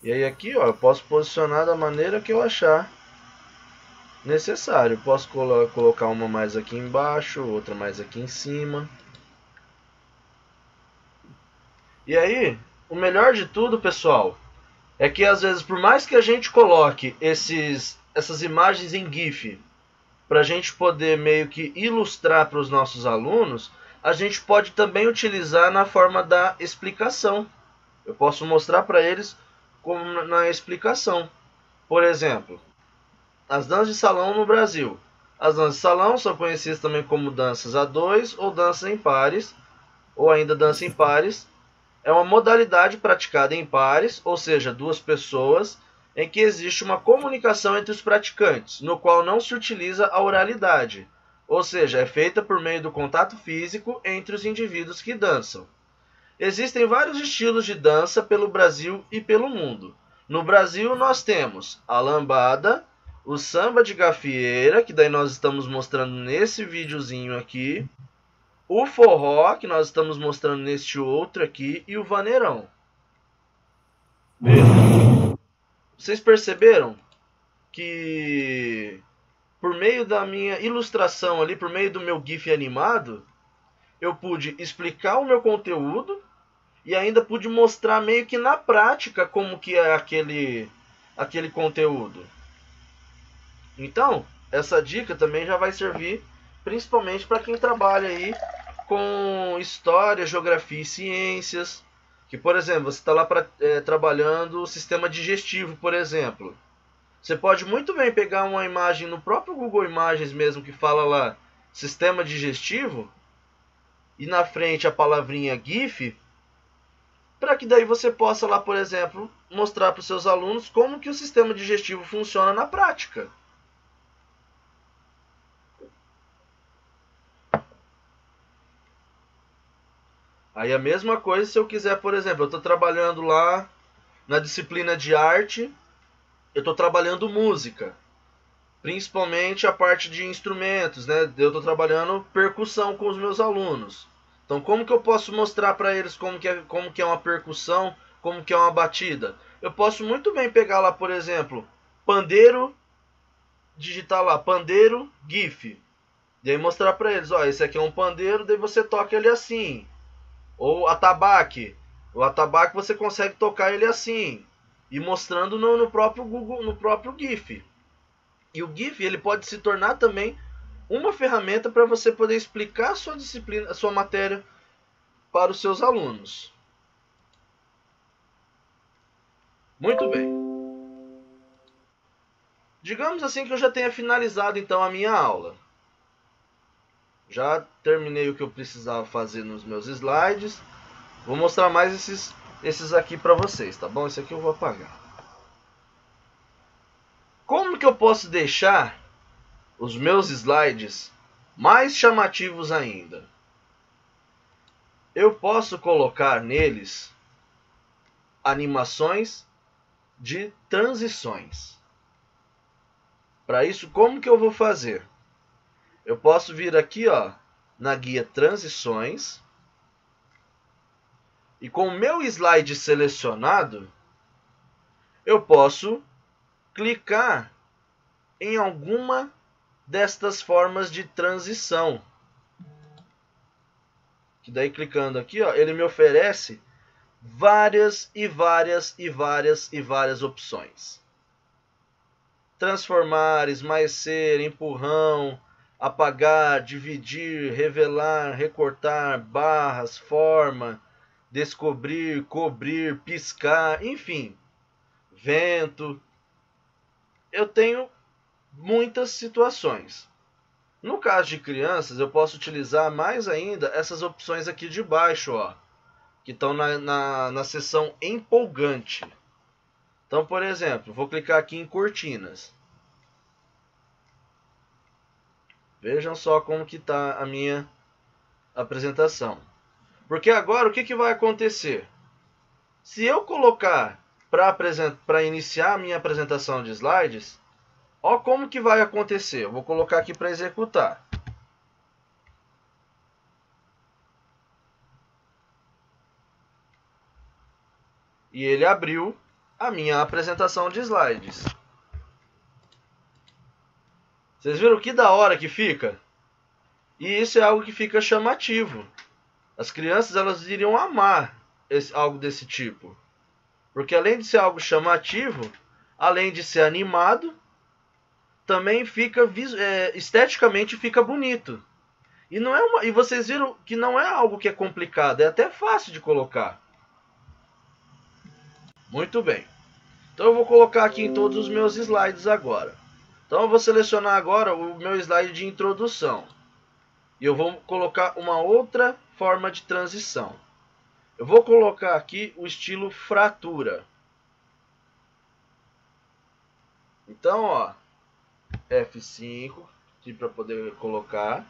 E aí aqui, ó, eu posso posicionar da maneira que eu achar necessário. Eu posso colocar uma mais aqui embaixo, outra mais aqui em cima. E aí, o melhor de tudo, pessoal, é que às vezes, por mais que a gente coloque essas imagens em GIF, para a gente poder meio que ilustrar para os nossos alunos, a gente pode também utilizar na forma da explicação. Eu posso mostrar para eles como na explicação. Por exemplo, as danças de salão no Brasil. As danças de salão são conhecidas também como danças a dois ou danças em pares, ou ainda dança em pares. É uma modalidade praticada em pares, ou seja, duas pessoas, em que existe uma comunicação entre os praticantes, no qual não se utiliza a oralidade, ou seja, é feita por meio do contato físico entre os indivíduos que dançam. Existem vários estilos de dança pelo Brasil e pelo mundo. No Brasil nós temos a lambada, o samba de gafieira, que daí nós estamos mostrando nesse videozinho aqui, o forró, que nós estamos mostrando neste outro aqui, e o vaneirão. Vocês perceberam que por meio da minha ilustração ali, por meio do meu GIF animado, eu pude explicar o meu conteúdo e ainda pude mostrar meio que na prática como que é aquele conteúdo. Então, essa dica também já vai servir principalmente para quem trabalha aí com história, geografia e ciências. Que, por exemplo, você está lá trabalhando o sistema digestivo, por exemplo. Você pode muito bem pegar uma imagem no próprio Google Imagens mesmo que fala lá sistema digestivo e na frente a palavrinha GIF, para que daí você possa lá, por exemplo, mostrar para os seus alunos como que o sistema digestivo funciona na prática. Aí a mesma coisa se eu quiser, por exemplo, eu estou trabalhando lá na disciplina de arte, eu estou trabalhando música, principalmente a parte de instrumentos, né? Eu estou trabalhando percussão com os meus alunos. Então como que eu posso mostrar para eles como que é uma percussão, como que é uma batida? Eu posso muito bem pegar lá, por exemplo, pandeiro, digitar lá, pandeiro, GIF. E aí mostrar para eles, ó, esse aqui é um pandeiro, daí você toca ele assim. Ou atabaque. O atabaque você consegue tocar ele assim. E mostrando no próprio Google, no próprio GIF. E o GIF ele pode se tornar também uma ferramenta para você poder explicar a sua disciplina, a sua matéria para os seus alunos. Muito bem. Digamos assim que eu já tenha finalizado então a minha aula. Já terminei o que eu precisava fazer nos meus slides. Vou mostrar mais esses aqui para vocês, tá bom? Esse aqui eu vou apagar. Como que eu posso deixar os meus slides mais chamativos ainda? Eu posso colocar neles animações de transições. Para isso, como que eu vou fazer? Eu posso vir aqui, ó, na guia Transições. E com o meu slide selecionado, eu posso clicar em alguma destas formas de transição. Que daí clicando aqui, ó, ele me oferece várias e várias e várias e várias opções. Transformar, esmaecer, empurrão, apagar, dividir, revelar, recortar, barras, forma, descobrir, cobrir, piscar, enfim, vento. Eu tenho muitas situações. No caso de crianças, eu posso utilizar mais ainda essas opções aqui de baixo, ó, que estão na seção empolgante. Então, por exemplo, vou clicar aqui em cortinas. Vejam só como que está a minha apresentação. Porque agora o que vai acontecer? Se eu colocar para iniciar a minha apresentação de slides, ó como que vai acontecer. Eu vou colocar aqui para executar. E ele abriu a minha apresentação de slides. Vocês viram que da hora que fica? E isso é algo que fica chamativo. As crianças, elas iriam amar algo desse tipo. Porque além de ser algo chamativo, além de ser animado, também fica esteticamente fica bonito. E vocês viram que não é algo que é complicado, é até fácil de colocar. Muito bem. Então eu vou colocar aqui em todos os meus slides agora. Então eu vou selecionar agora o meu slide de introdução. E eu vou colocar uma outra forma de transição. Eu vou colocar aqui o estilo fratura. Então, ó, F5 aqui para poder colocar.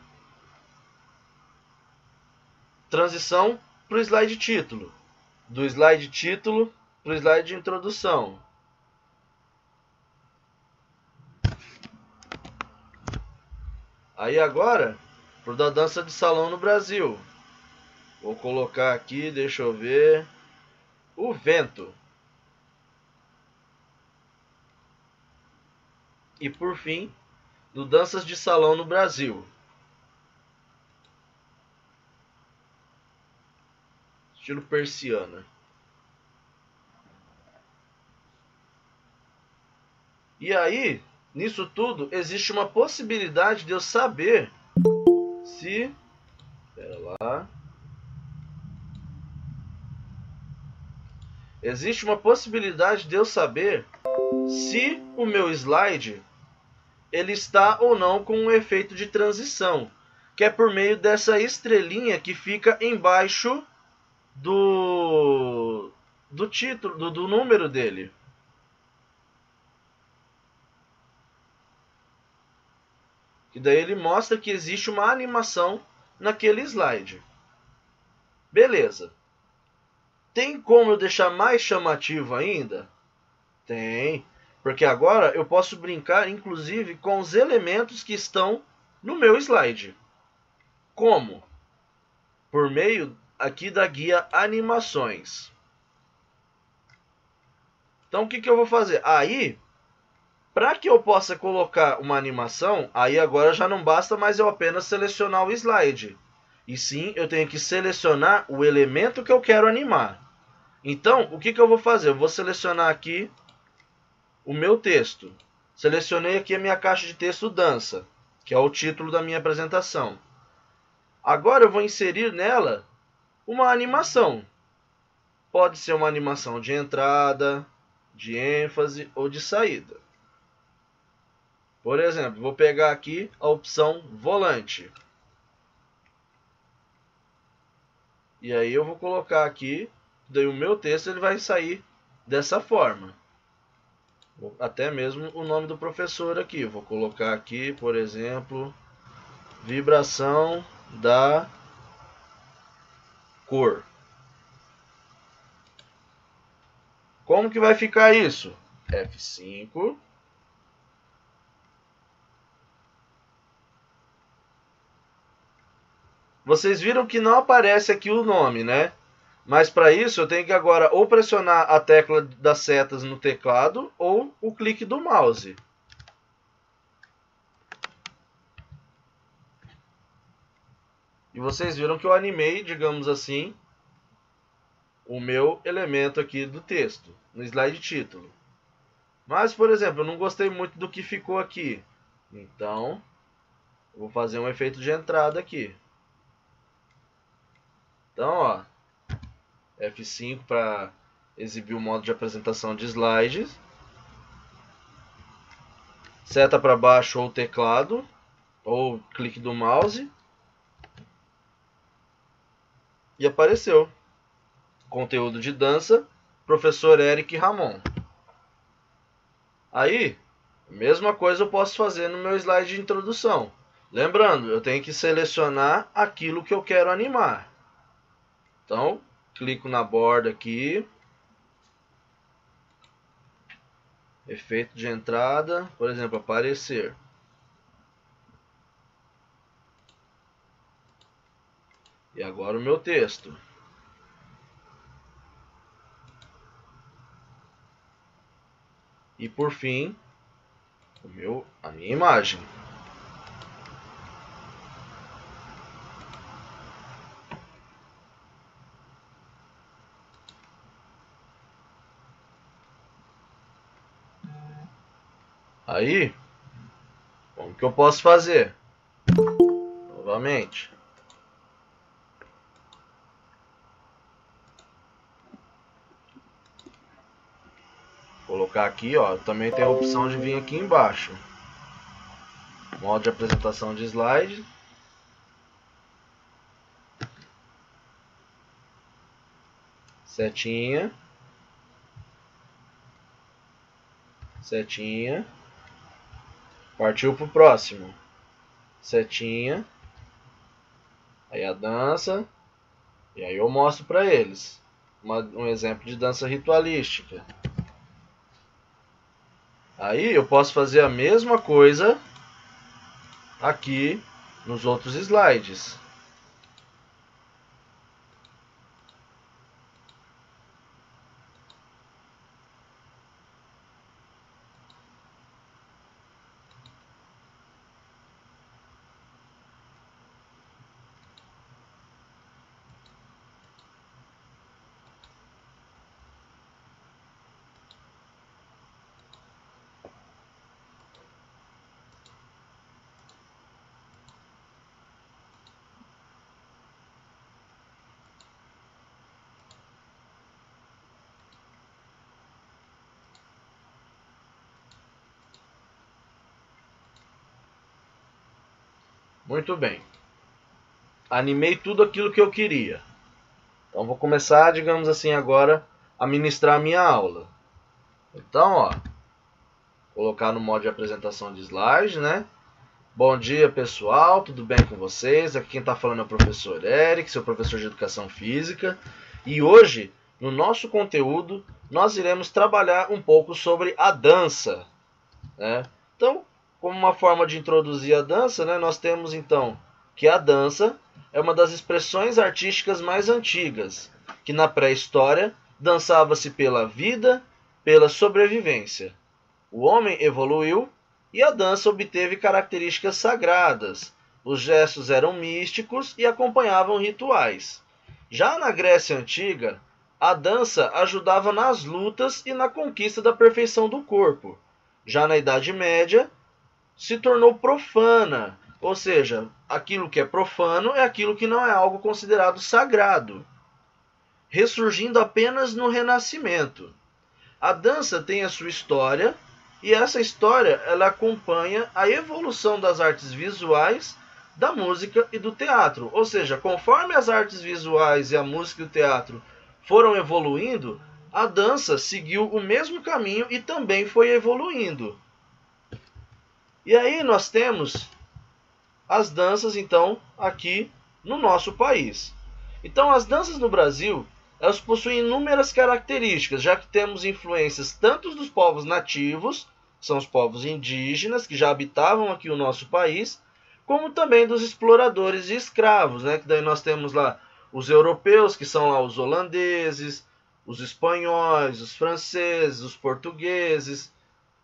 Transição para o slide título. Do slide título para o slide de introdução. Aí agora, pro da dança de salão no Brasil. Vou colocar aqui, deixa eu ver, o vento. E por fim, do danças de salão no Brasil. Estilo persiana. E aí, nisso tudo, existe uma possibilidade de eu saber se... Espera lá. Existe uma possibilidade de eu saber se o meu slide ele está ou não com um efeito de transição, que é por meio dessa estrelinha que fica embaixo do título, do número dele. Que daí ele mostra que existe uma animação naquele slide. Beleza. Tem como eu deixar mais chamativo ainda? Tem. Porque agora eu posso brincar, inclusive, com os elementos que estão no meu slide. Como? Por meio aqui da guia Animações. Então, o que eu vou fazer? Aí, para que eu possa colocar uma animação, aí agora já não basta mais eu apenas selecionar o slide. E sim, eu tenho que selecionar o elemento que eu quero animar. Então, o que eu vou fazer? Eu vou selecionar aqui o meu texto. Selecionei aqui a minha caixa de texto dança, que é o título da minha apresentação. Agora eu vou inserir nela uma animação. Pode ser uma animação de entrada, de ênfase ou de saída. Por exemplo, vou pegar aqui a opção volante. E aí eu vou colocar aqui, daí o meu texto ele vai sair dessa forma. Até mesmo o nome do professor aqui. Vou colocar aqui, por exemplo, vibração da cor. Como que vai ficar isso? F5. Vocês viram que não aparece aqui o nome, né? Mas para isso eu tenho que agora ou pressionar a tecla das setas no teclado ou o clique do mouse. E vocês viram que eu animei, digamos assim, o meu elemento aqui do texto, no slide título. Mas, por exemplo, eu não gostei muito do que ficou aqui. Então, eu vou fazer um efeito de entrada aqui. Então, ó, F5 para exibir o modo de apresentação de slides. Seta para baixo ou teclado, ou clique do mouse. E apareceu. Conteúdo de dança, professor Eric Ramon. Aí, mesma coisa eu posso fazer no meu slide de introdução. Lembrando, eu tenho que selecionar aquilo que eu quero animar. Então, clico na borda aqui. Efeito de entrada, por exemplo, aparecer. E agora o meu texto. E por fim, a minha imagem. Aí, como que eu posso fazer? Novamente. Colocar aqui, ó, também tem a opção de vir aqui embaixo. Modo de apresentação de slide. Setinha. Setinha. Partiu pro próximo. Setinha. Aí a dança. E aí eu mostro para eles um exemplo de dança ritualística. Aí eu posso fazer a mesma coisa aqui nos outros slides. Muito bem. Animei tudo aquilo que eu queria. Então vou começar, digamos assim, agora a ministrar a minha aula. Então, ó, colocar no modo de apresentação de slide, né? Bom dia, pessoal, tudo bem com vocês? Aqui quem está falando é o professor Eric, seu professor de Educação Física. E hoje, no nosso conteúdo, nós iremos trabalhar um pouco sobre a dança, né? Então, como uma forma de introduzir a dança, né, nós temos então que a dança é uma das expressões artísticas mais antigas, que na pré-história dançava-se pela vida, pela sobrevivência. O homem evoluiu e a dança obteve características sagradas. Os gestos eram místicos e acompanhavam rituais. Já na Grécia Antiga, a dança ajudava nas lutas e na conquista da perfeição do corpo. Já na Idade Média, se tornou profana, ou seja, aquilo que é profano é aquilo que não é algo considerado sagrado, ressurgindo apenas no Renascimento. A dança tem a sua história, e essa história ela acompanha a evolução das artes visuais, da música e do teatro. Ou seja, conforme as artes visuais e a música e o teatro foram evoluindo, a dança seguiu o mesmo caminho e também foi evoluindo. E aí nós temos as danças, então, aqui no nosso país. Então, as danças no Brasil, elas possuem inúmeras características, já que temos influências tanto dos povos nativos, que são os povos indígenas, que já habitavam aqui o nosso país, como também dos exploradores e escravos, né? Que daí nós temos lá os europeus, que são lá os holandeses, os espanhóis, os franceses, os portugueses,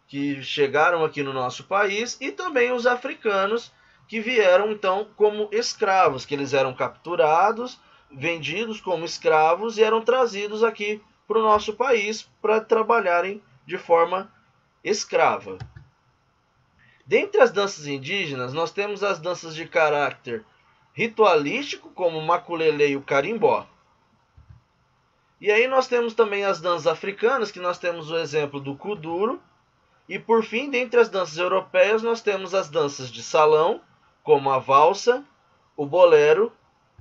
que chegaram aqui no nosso país, e também os africanos, que vieram então como escravos, que eles eram capturados, vendidos como escravos e eram trazidos aqui para o nosso país para trabalharem de forma escrava. Dentre as danças indígenas, nós temos as danças de caráter ritualístico, como o maculelê e o carimbó. E aí nós temos também as danças africanas, que nós temos o exemplo do kuduro. E por fim, dentre as danças europeias, nós temos as danças de salão, como a valsa, o bolero,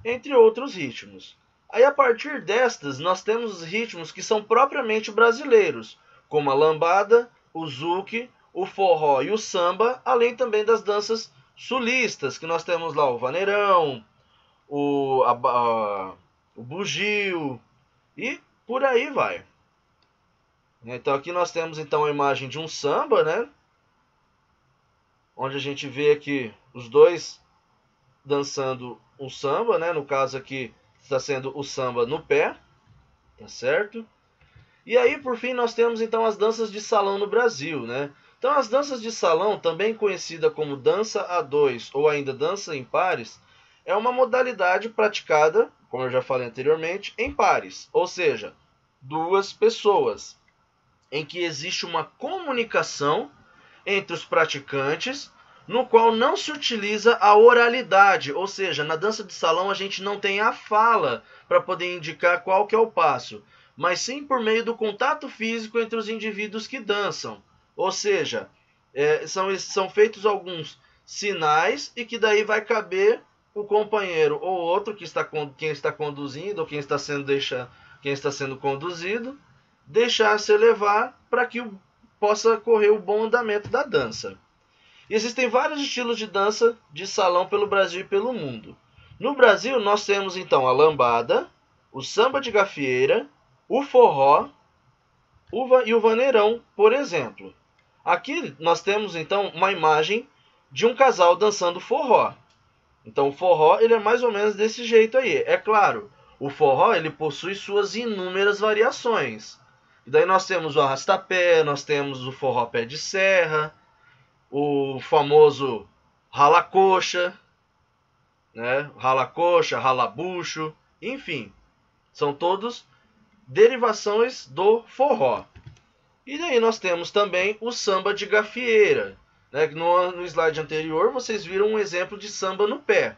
entre outros ritmos. Aí a partir destas, nós temos os ritmos que são propriamente brasileiros, como a lambada, o zouk, o forró e o samba, além também das danças sulistas, que nós temos lá o vaneirão, o bugio e por aí vai. Então aqui nós temos então a imagem de um samba, né? Onde a gente vê aqui os dois dançando um samba, né? No caso aqui está sendo o samba no pé, tá certo? E aí por fim nós temos então as danças de salão no Brasil, né? Então as danças de salão, também conhecida como dança a dois ou ainda dança em pares, é uma modalidade praticada, como eu já falei anteriormente, em pares, ou seja, duas pessoas, em que existe uma comunicação entre os praticantes, no qual não se utiliza a oralidade, ou seja, na dança de salão a gente não tem a fala para poder indicar qual que é o passo, mas sim por meio do contato físico entre os indivíduos que dançam. Ou seja, são feitos alguns sinais e que daí vai caber o companheiro ou outro quem está conduzindo ou quem está sendo conduzido, deixar-se levar para que possa correr o bom andamento da dança. Existem vários estilos de dança de salão pelo Brasil e pelo mundo. No Brasil nós temos então a lambada, o samba de gafieira, o forró e o vaneirão, por exemplo. Aqui nós temos então uma imagem de um casal dançando forró. Então o forró ele é mais ou menos desse jeito aí. É claro, o forró ele possui suas inúmeras variações. E daí nós temos o arrastapé, nós temos o forró pé de serra, o famoso rala-coxa, né? Rala-coxa, rala-bucho, enfim. São todos derivações do forró. E daí nós temos também o samba de gafieira, né? No slide anterior vocês viram um exemplo de samba no pé,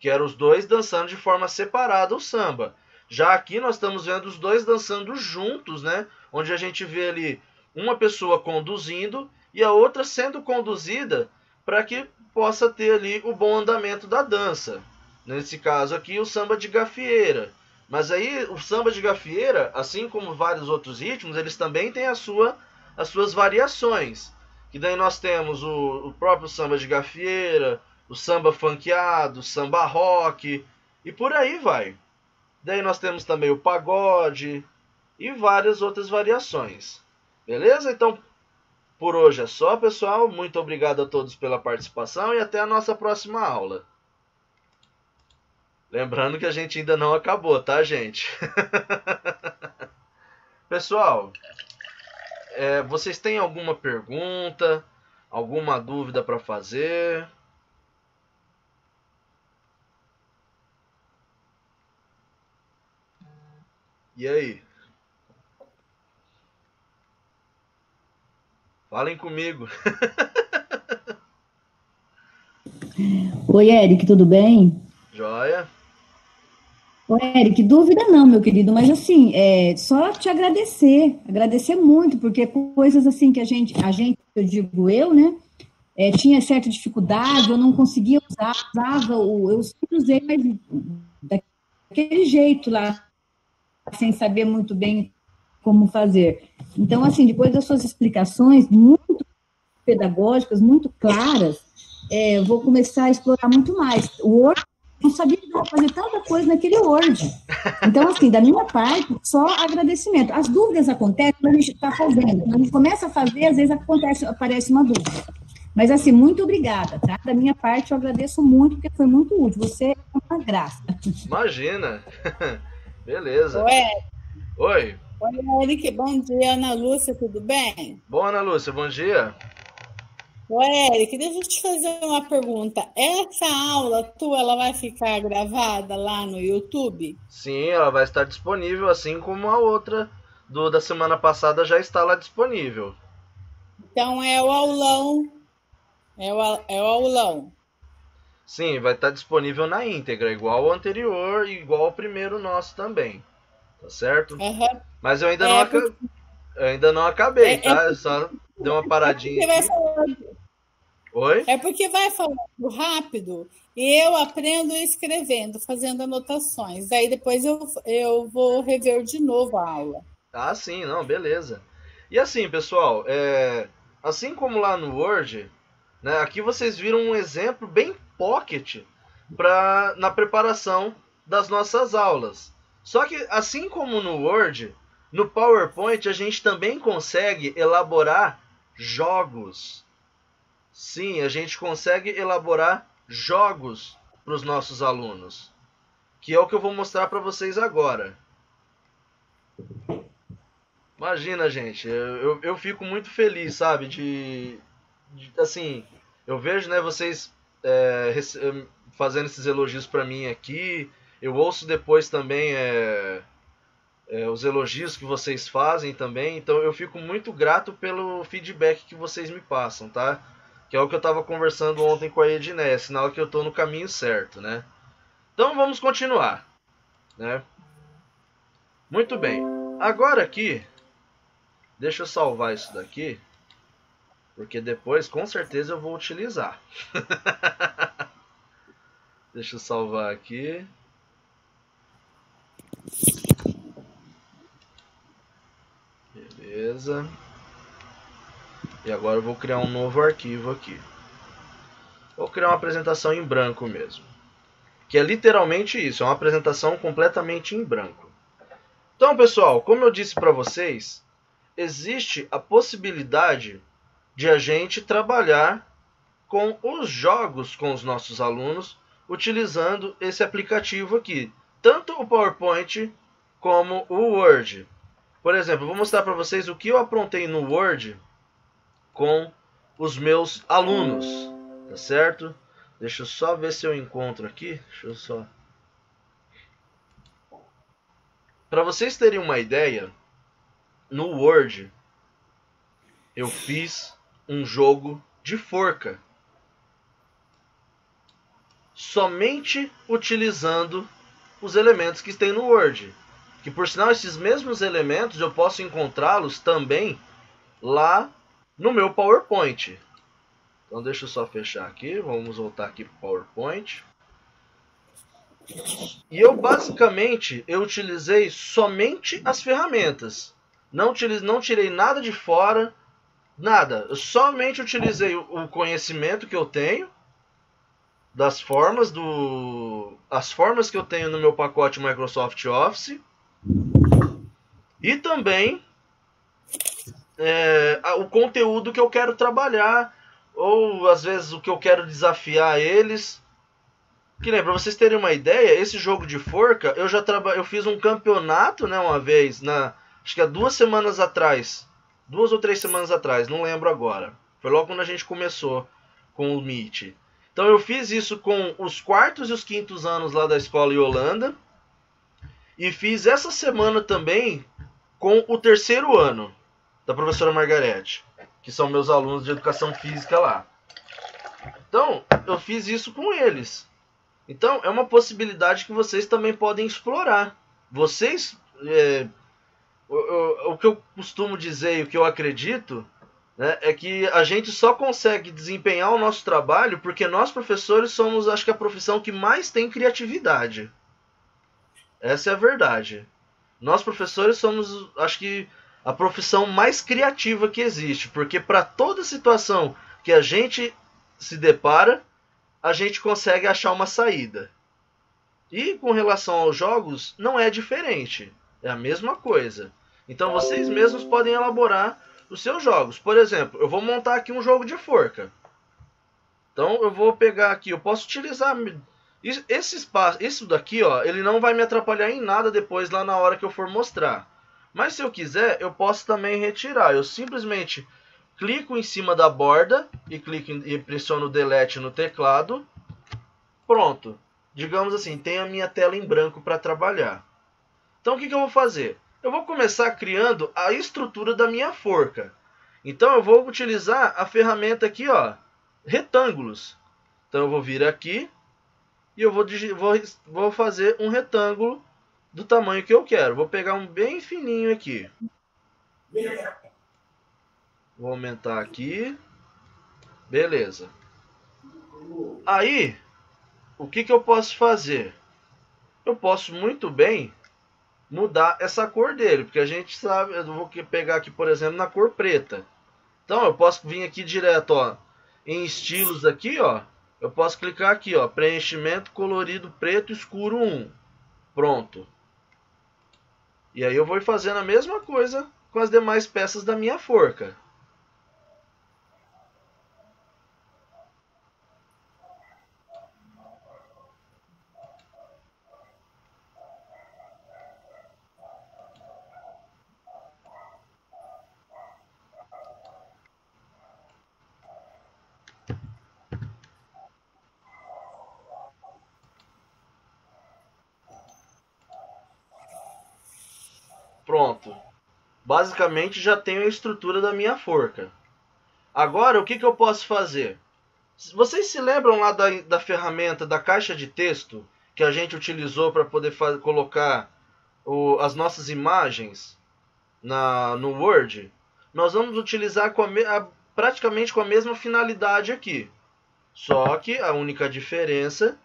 que eram os dois dançando de forma separada o samba. Já aqui nós estamos vendo os dois dançando juntos, né? Onde a gente vê ali uma pessoa conduzindo e a outra sendo conduzida para que possa ter ali o bom andamento da dança. Nesse caso aqui o samba de gafieira. Mas aí o samba de gafieira, assim como vários outros ritmos, eles também têm as suas variações. Que daí nós temos o próprio samba de gafieira, o samba funkeado, o samba rock e por aí vai. Daí nós temos também o pagode e várias outras variações. Beleza? Então, por hoje é só, pessoal. Muito obrigado a todos pela participação e até a nossa próxima aula. Lembrando que a gente ainda não acabou, tá, gente? Pessoal, vocês têm alguma pergunta, alguma dúvida para fazer? E aí? Falem comigo. Oi, Eric, tudo bem? Joia? Oi, Eric, dúvida não, meu querido, mas assim, só te agradecer muito, porque coisas assim que a gente, eu digo eu, né, tinha certa dificuldade, eu não conseguia usar, eu sempre usei, mas daquele jeito lá, sem saber muito bem como fazer. Então, assim, depois das suas explicações muito pedagógicas, muito claras, eu vou começar a explorar muito mais. O Word, eu não sabia fazer tanta coisa naquele Word. Então, assim, da minha parte, só agradecimento. As dúvidas acontecem quando a gente está fazendo. Quando a gente começa a fazer, às vezes aparece uma dúvida. Mas, assim, muito obrigada, tá? Da minha parte, eu agradeço muito, porque foi muito útil. Você é uma graça. Imagina. Beleza. Oi, Oi. Eric, bom dia. Ana Lúcia, tudo bem? Bom, Ana Lúcia, bom dia. Ô, Eric, deixa eu te fazer uma pergunta. Essa aula tua, ela vai ficar gravada lá no YouTube? Sim, ela vai estar disponível, assim como a outra da semana passada já está lá disponível. Então é o aulão. É o aulão. Sim, vai estar disponível na íntegra, igual ao anterior e igual ao primeiro nosso também. Tá certo? Aham. Mas eu ainda Porque, eu ainda não acabei, é, é tá? Eu só dei uma paradinha porque vai aqui. falando, Oi? é porque vai falando rápido e eu aprendo escrevendo, fazendo anotações. Aí depois eu vou rever de novo a aula. Ah, sim, não, beleza. E assim, pessoal, assim como lá no Word, né, aqui vocês viram um exemplo bem pocket na preparação das nossas aulas. Só que assim como no Word, no PowerPoint a gente também consegue elaborar jogos. Sim, a gente consegue elaborar jogos para os nossos alunos, que é o que eu vou mostrar para vocês agora. Imagina, gente, eu fico muito feliz, sabe, assim, eu vejo, né, vocês fazendo esses elogios para mim aqui, eu ouço depois também os elogios que vocês fazem também, então eu fico muito grato pelo feedback que vocês me passam, tá? Que é o que eu estava conversando ontem com a Edné, sinal que eu estou no caminho certo, né? Então vamos continuar, né? Muito bem, agora aqui, deixa eu salvar isso daqui, porque depois com certeza eu vou utilizar. Deixa eu salvar aqui. Beleza. E agora eu vou criar um novo arquivo aqui. Vou criar uma apresentação em branco mesmo. Que é literalmente isso, é uma apresentação completamente em branco. Então, pessoal, como eu disse para vocês, existe a possibilidade de a gente trabalhar com os jogos com os nossos alunos utilizando esse aplicativo aqui, tanto o PowerPoint como o Word. Por exemplo, eu vou mostrar para vocês o que eu aprontei no Word com os meus alunos, tá certo? Deixa eu só ver se eu encontro aqui. Deixa eu só. Para vocês terem uma ideia, no Word eu fiz um jogo de forca, somente utilizando os elementos que tem no Word. Que por sinal esses mesmos elementos eu posso encontrá-los também lá no meu PowerPoint. Então deixa eu só fechar aqui, vamos voltar aqui para o PowerPoint. E eu basicamente eu utilizei somente as ferramentas. Não tirei nada de fora, nada. Eu somente utilizei o conhecimento que eu tenho das formas as formas que eu tenho no meu pacote Microsoft Office e também o conteúdo que eu quero trabalhar ou às vezes o que eu quero desafiar eles. Que nem, pra vocês terem uma ideia, esse jogo de forca, eu fiz um campeonato, né, uma vez, acho que há 2 semanas atrás, 2 ou 3 semanas atrás, não lembro agora. Foi logo quando a gente começou com o Meet. Então eu fiz isso com os 4º e os 5º anos lá da escola em Holanda. E fiz essa semana também com o 3º ano da professora Margarete, que são meus alunos de educação física lá. Então, eu fiz isso com eles. Então, é uma possibilidade que vocês também podem explorar. Vocês, o que eu costumo dizer e o que eu acredito, né, é que a gente só consegue desempenhar o nosso trabalho porque nós, professores, somos, acho que, a profissão que mais tem criatividade. Essa é a verdade. Nós, professores, somos, acho que, a profissão mais criativa que existe, porque para toda situação que a gente se depara, a gente consegue achar uma saída. E com relação aos jogos, não é diferente. É a mesma coisa. Então vocês mesmos podem elaborar os seus jogos. Por exemplo, eu vou montar aqui um jogo de forca. Então eu vou pegar aqui, eu posso utilizar esse espaço, isso daqui, ó, ele não vai me atrapalhar em nada depois lá na hora que eu for mostrar. Mas se eu quiser, eu posso também retirar. Eu simplesmente clico em cima da borda e pressiono Delete no teclado. Pronto. Digamos assim, tenho a minha tela em branco para trabalhar. Então o que eu vou fazer? Eu vou começar criando a estrutura da minha forca. Então eu vou utilizar a ferramenta aqui, ó, retângulos. Então eu vou vir aqui e eu vou fazer um retângulo do tamanho que eu quero. Vou pegar um bem fininho aqui. Vou aumentar aqui. Beleza. Aí, o que eu posso fazer? Eu posso muito bem mudar essa cor dele, porque a gente sabe, eu vou pegar aqui, por exemplo, na cor preta. Então eu posso vir aqui direto, ó, em estilos aqui, ó, eu posso clicar aqui, ó, preenchimento colorido preto escuro 1. Pronto. E aí eu vou fazendo a mesma coisa com as demais peças da minha forca. Pronto. Basicamente já tenho a estrutura da minha forca. Agora o que eu posso fazer? Vocês se lembram lá da ferramenta da caixa de texto que a gente utilizou para poder colocar as nossas imagens no Word? Nós vamos utilizar praticamente com a mesma finalidade aqui. Só que a única diferença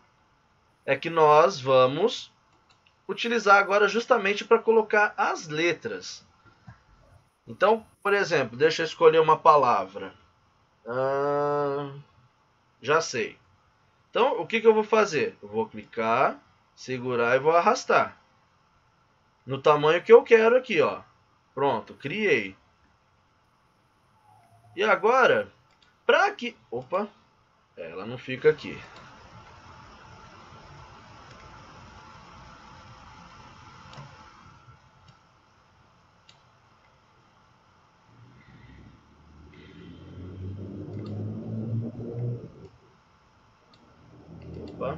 é que nós vamos utilizar agora justamente para colocar as letras. Então, por exemplo, deixa eu escolher uma palavra. Já sei. Então, o que eu vou fazer? Eu vou clicar, segurar e vou arrastar. No tamanho que eu quero aqui, ó. Pronto, criei. E agora, para que... Opa, ela não fica aqui. Opa.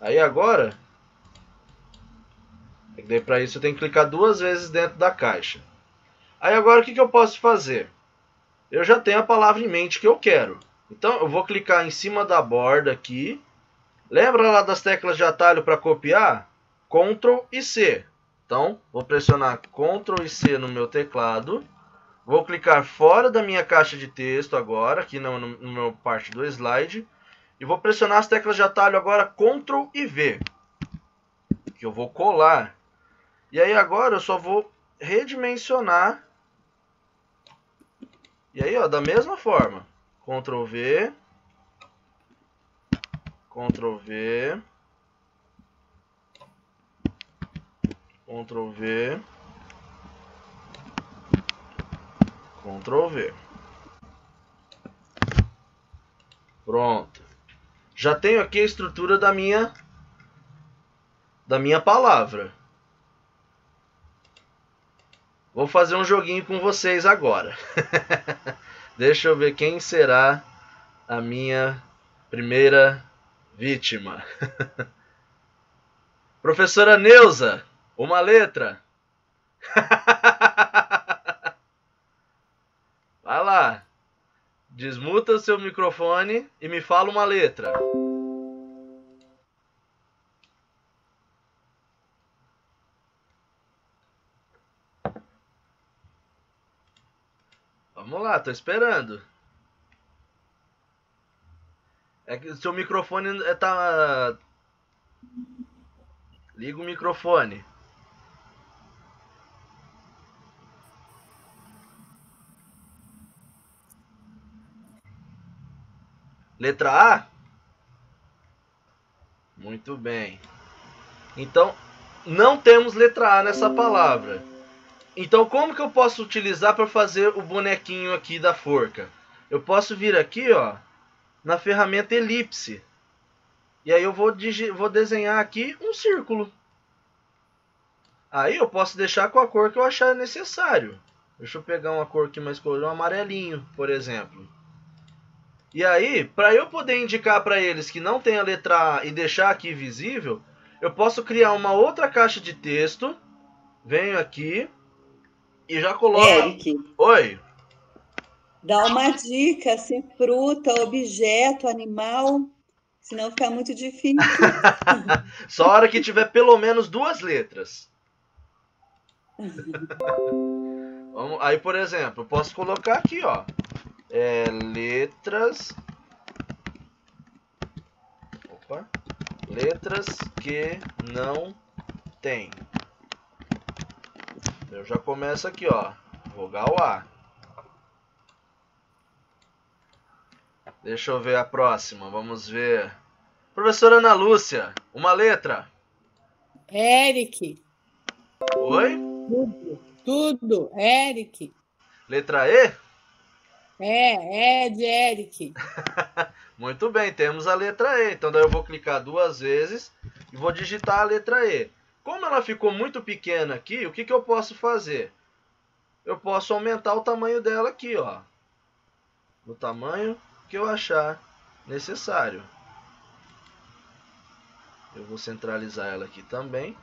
Aí agora, para isso eu tenho que clicar 2 vezes dentro da caixa. Aí agora o que eu posso fazer? Eu já tenho a palavra em mente que eu quero. Então eu vou clicar em cima da borda aqui. Lembra lá das teclas de atalho para copiar? Ctrl e C. Então vou pressionar Ctrl e C no meu teclado. Vou clicar fora da minha caixa de texto agora, aqui no meu parte do slide. E vou pressionar as teclas de atalho agora Ctrl e V. Que eu vou colar. E aí agora eu só vou redimensionar. E aí, ó, da mesma forma. Ctrl V. Ctrl V. Ctrl V. Ctrl V. Pronto. Já tenho aqui a estrutura da minha palavra. Vou fazer um joguinho com vocês agora. Deixa eu ver quem será a minha primeira vítima. Professora Neuza, uma letra. Vai lá. Desmuta o seu microfone e me fala uma letra. Vamos lá, tô esperando. É que o seu microfone tá... Liga o microfone. Letra A? Muito bem. Então, não temos letra A nessa palavra. Então, como que eu posso utilizar para fazer o bonequinho aqui da forca? Eu posso vir aqui, ó, na ferramenta elipse. E aí eu vou desenhar aqui um círculo. Aí eu posso deixar com a cor que eu achar necessário. Deixa eu pegar uma cor aqui mais colorida, um amarelinho, por exemplo. E aí, para eu poder indicar para eles que não tem a letra A e deixar aqui visível, eu posso criar uma outra caixa de texto. Venho aqui e já coloco... Eric, Oi. dá uma dica, assim, fruta, objeto, animal, senão fica muito difícil. Só a hora que tiver pelo menos 2 letras. Aí, por exemplo, eu posso colocar aqui, ó. Letras... Opa. Letras que não tem. Eu já começo aqui, ó. Vogal A. Deixa eu ver a próxima. Vamos ver. Professora Ana Lúcia, uma letra. Eric. Oi? Tudo. Eric. Letra E? É de Eric. Muito bem, temos a letra E. Então daí eu vou clicar 2 vezes e vou digitar a letra E. Como ela ficou muito pequena aqui, o que eu posso fazer? Eu posso aumentar o tamanho dela aqui, ó. No tamanho que eu achar necessário. Eu vou centralizar ela aqui também.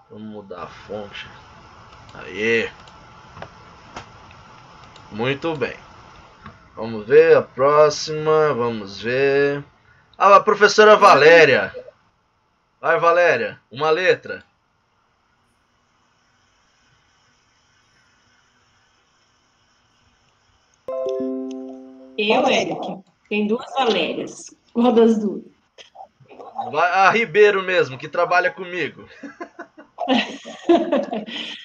Vamos mudar a fonte. Aê! Muito bem. Vamos ver a próxima. Vamos ver. Ah, a professora Valéria. Vai, Valéria. Uma letra. Eu, Eric. Tem 2 Valérias. Qual das 2? Vai, a Ribeiro mesmo, que trabalha comigo.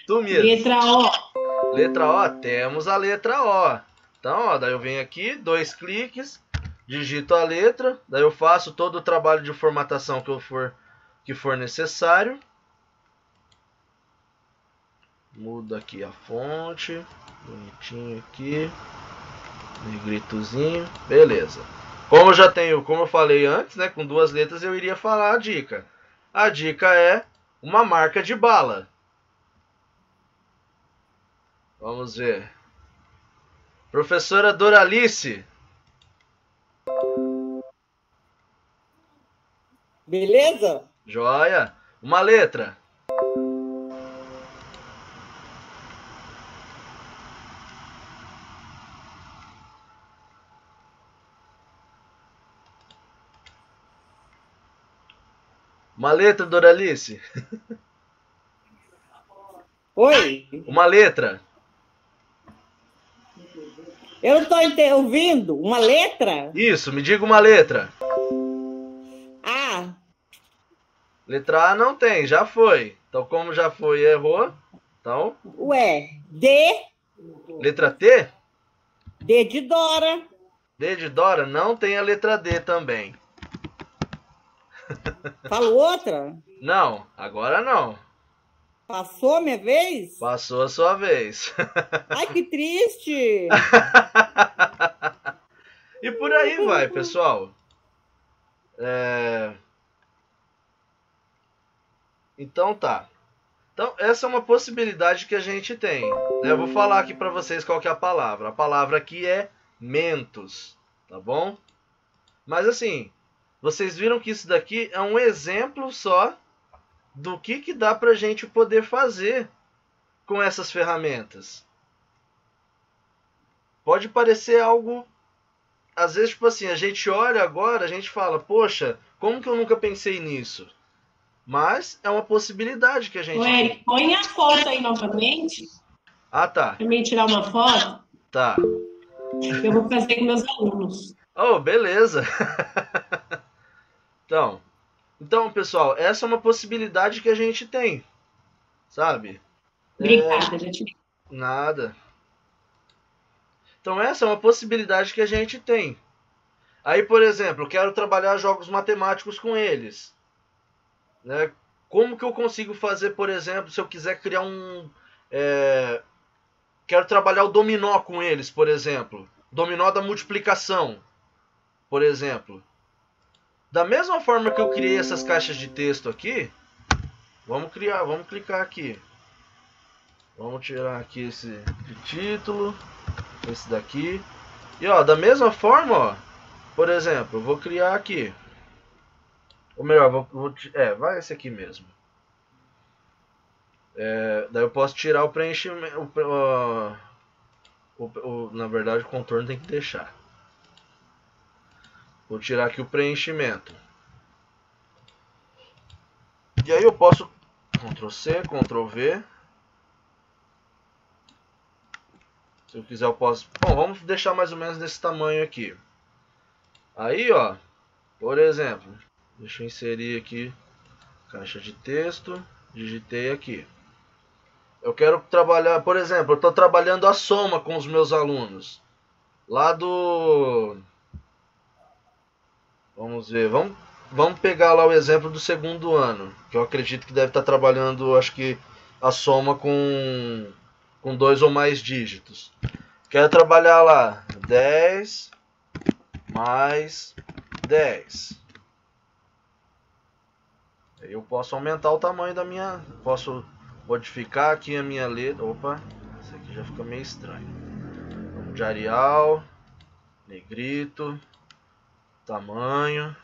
Tu mesmo. Letra O. Letra O, temos a letra O. Então, ó, daí eu venho aqui, 2 cliques, digito a letra, daí eu faço todo o trabalho de formatação que for necessário. Mudo aqui a fonte, bonitinho aqui, negritozinho, beleza. Como eu falei antes, né, com 2 letras eu iria falar a dica. A dica é uma marca de bala. Vamos ver. Professora Doralice. Beleza? Joia. Uma letra. Uma letra, Doralice. Oi? Uma letra. Eu não estou ouvindo. Uma letra? Isso, me diga uma letra. A. Letra A não tem, já foi. Então, como já foi e errou, então... Ué, D. Letra T? D de Dora. D de Dora, não tem a letra D também. Falo outra? Não, agora não. Passou a minha vez? Passou a sua vez. Ai, que triste. E por aí vai, pessoal. Então tá. Então essa é uma possibilidade que a gente tem. Eu vou falar aqui para vocês qual que é a palavra. A palavra aqui é mentos, tá bom? Mas assim, vocês viram que isso daqui é um exemplo só do que dá pra gente poder fazer com essas ferramentas. Pode parecer algo... Às vezes, tipo assim, a gente olha agora, a gente fala, poxa, como que eu nunca pensei nisso? Mas é uma possibilidade que a gente... Ô, Eric, põe a foto aí novamente. Ah, tá. Pra mim tirar uma foto. Tá. Que eu vou fazer com meus alunos. Oh, beleza. Então, pessoal, essa é uma possibilidade que a gente tem. Sabe? Obrigada, gente. Nada. Então, essa é uma possibilidade que a gente tem. Aí, por exemplo, eu quero trabalhar jogos matemáticos com eles. Né? Como que eu consigo fazer, por exemplo, se eu quiser criar quero trabalhar o dominó com eles, por exemplo. dominó da multiplicação, por exemplo. Da mesma forma que eu criei essas caixas de texto aqui, vamos clicar aqui. Vamos tirar aqui esse de título, esse daqui. E ó, da mesma forma, ó, por exemplo, eu vou criar aqui. Ou melhor, vai esse aqui mesmo. Daí eu posso tirar o preenchimento. Na verdade, o contorno tem que deixar. Vou tirar aqui o preenchimento. E aí eu posso Ctrl C, Ctrl V. Se eu quiser eu posso... Bom, vamos deixar mais ou menos desse tamanho aqui. Aí, ó, por exemplo, deixa eu inserir aqui caixa de texto, digitei aqui. Eu quero trabalhar, por exemplo, eu estou trabalhando a soma com os meus alunos. Lá do... Vamos ver, vamos pegar lá o exemplo do segundo ano, que eu acredito que deve estar trabalhando, acho que a soma com 2 ou mais dígitos. Quero trabalhar lá 10 mais 10. Eu posso aumentar o tamanho da minha... Posso modificar aqui a minha letra. Opa, isso aqui já fica meio estranho. Vamos de Arial, negrito, tamanho.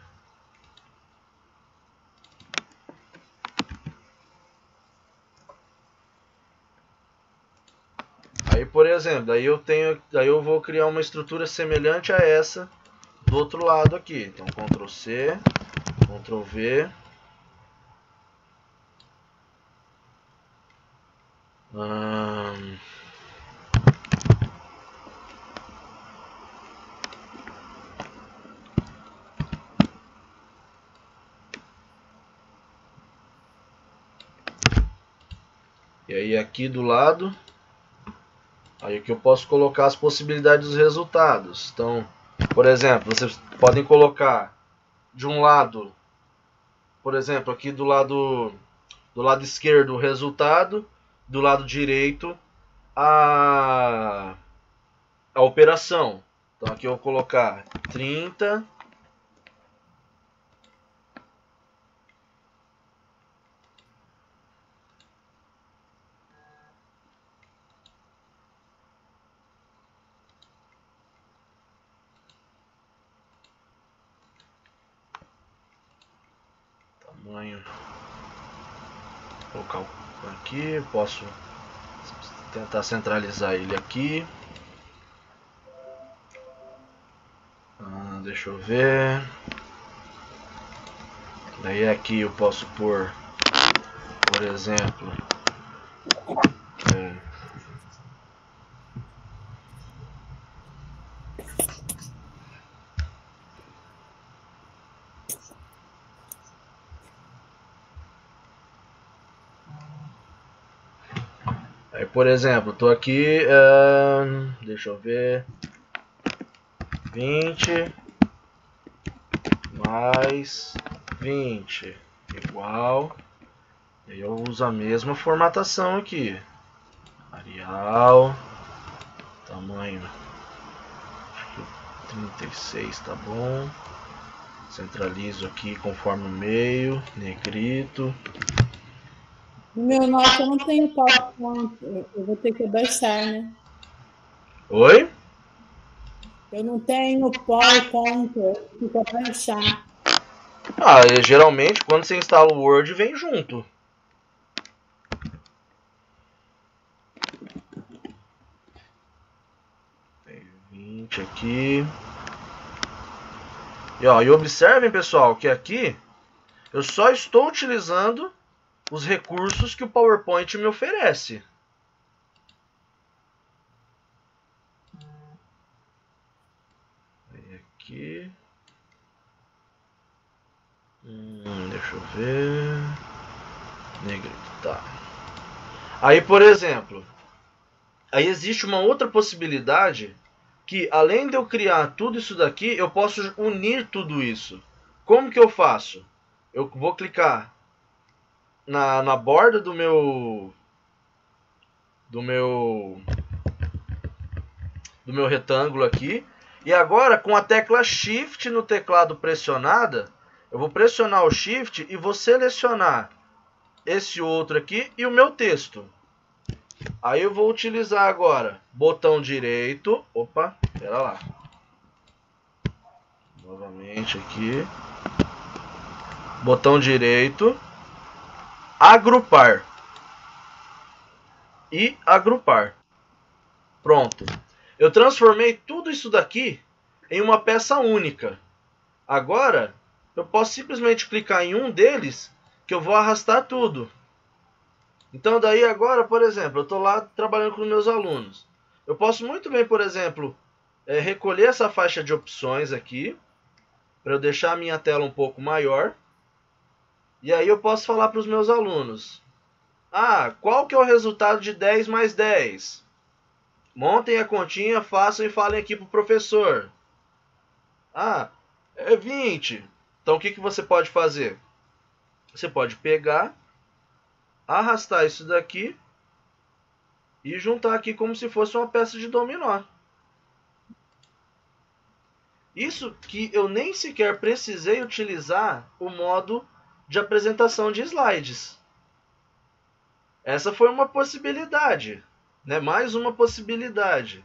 Aí, por exemplo, daí eu vou criar uma estrutura semelhante a essa do outro lado aqui. Então, Ctrl C, Ctrl V. E aí aqui do lado, aí aqui eu posso colocar as possibilidades dos resultados. Então, por exemplo, vocês podem colocar de um lado, por exemplo, aqui do lado esquerdo o resultado, do lado direito a operação. Então aqui eu vou colocar 30. Tamanho. Vou colocar aqui, posso tentar centralizar ele aqui. Deixa eu ver. Daí aqui eu posso pôr, por exemplo, aí, por exemplo, tô aqui, deixa eu ver, 20 mais 20 igual, e aí eu uso a mesma formatação aqui, Arial, tamanho, acho que 36 tá bom, centralizo aqui conforme o meio, negrito. Meu, nossa, eu não tenho PowerPoint. Eu vou ter que baixar, né? Oi? Eu não tenho PowerPoint, fica para baixar. Geralmente quando você instala o Word vem junto. Tem 20 aqui. E observem, pessoal, que aqui eu só estou utilizando os recursos que o PowerPoint me oferece. Aqui. Deixa eu ver. Negrito, tá. Aí, por exemplo, aí existe uma outra possibilidade que, além de eu criar tudo isso daqui, eu posso unir tudo isso. Como que eu faço? Eu vou clicar na borda do meu do meu retângulo aqui. E agora, com a tecla Shift no teclado pressionada, eu vou pressionar o Shift e vou selecionar esse outro aqui e o meu texto. Aí eu vou utilizar agora botão direito. Opa, pera lá. Novamente aqui. Botão direito. Agrupar. E agrupar. Pronto. Eu transformei tudo isso daqui em uma peça única. Agora, eu posso simplesmente clicar em um deles que eu vou arrastar tudo. Então daí agora, por exemplo, eu estou lá trabalhando com os meus alunos. Eu posso muito bem, por exemplo, recolher essa faixa de opções aqui, para eu deixar a minha tela um pouco maior. E aí eu posso falar para os meus alunos. Qual que é o resultado de 10 mais 10? Montem a continha, façam e falem aqui para o professor. É 20. Então o que você pode fazer? Você pode pegar, arrastar isso daqui e juntar aqui como se fosse uma peça de dominó. Isso que eu nem sequer precisei utilizar o modo de apresentação de slides. Essa foi uma possibilidade, né? Mais uma possibilidade.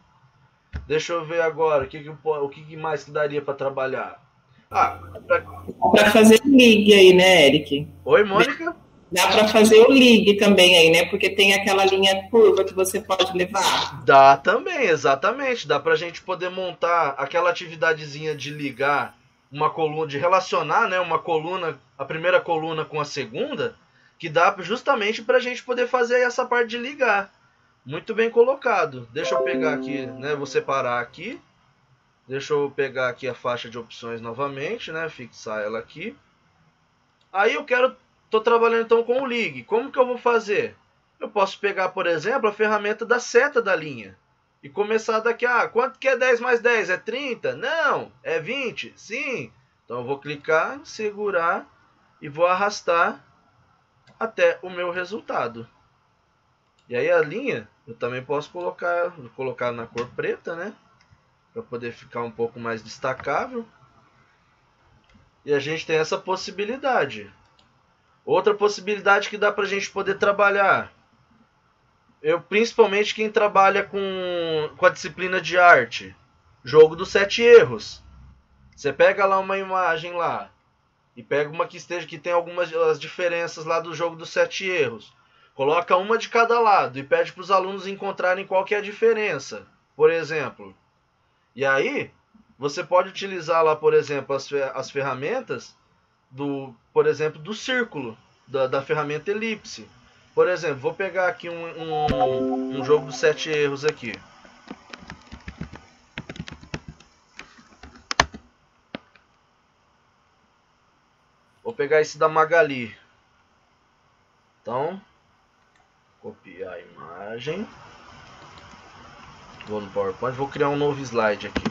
Deixa eu ver agora o que mais que daria para trabalhar. Para fazer o ligue aí, né, Eric? Oi, Mônica? Dá para fazer o ligue também aí, né? Porque tem aquela linha curva que você pode levar. Dá também, exatamente. Dá para a gente poder montar aquela atividadezinha de ligar uma coluna, de relacionar, né, uma coluna, a primeira coluna com a segunda, que dá justamente para a gente poder fazer essa parte de ligar. Muito bem colocado. Deixa eu pegar aqui, né, vou separar aqui. Deixa eu pegar aqui a faixa de opções novamente, né, fixar ela aqui. Aí tô trabalhando então com o ligue. Como que eu vou fazer? Eu posso pegar, por exemplo, a ferramenta da seta da linha. E começar daqui, quanto que é 10 mais 10? É 30? Não. É 20? Sim. Então eu vou clicar, segurar e vou arrastar até o meu resultado. E aí a linha, eu também posso colocar na cor preta, né? Para poder ficar um pouco mais destacável. E a gente tem essa possibilidade. Outra possibilidade que dá para a gente poder trabalhar. Principalmente quem trabalha com a disciplina de arte. Jogo dos 7 erros. Você pega lá uma imagem lá. E pega uma que tem algumas as diferenças lá do jogo dos 7 erros. Coloca uma de cada lado e pede para os alunos encontrarem qual que é a diferença. Por exemplo. E aí, você pode utilizar lá, por exemplo, as ferramentas por exemplo, do círculo, da ferramenta elipse. Por exemplo, vou pegar aqui um jogo dos 7 erros aqui. Vou pegar esse da Magali. Então, copiar a imagem. Vou no PowerPoint, vou criar um novo slide aqui.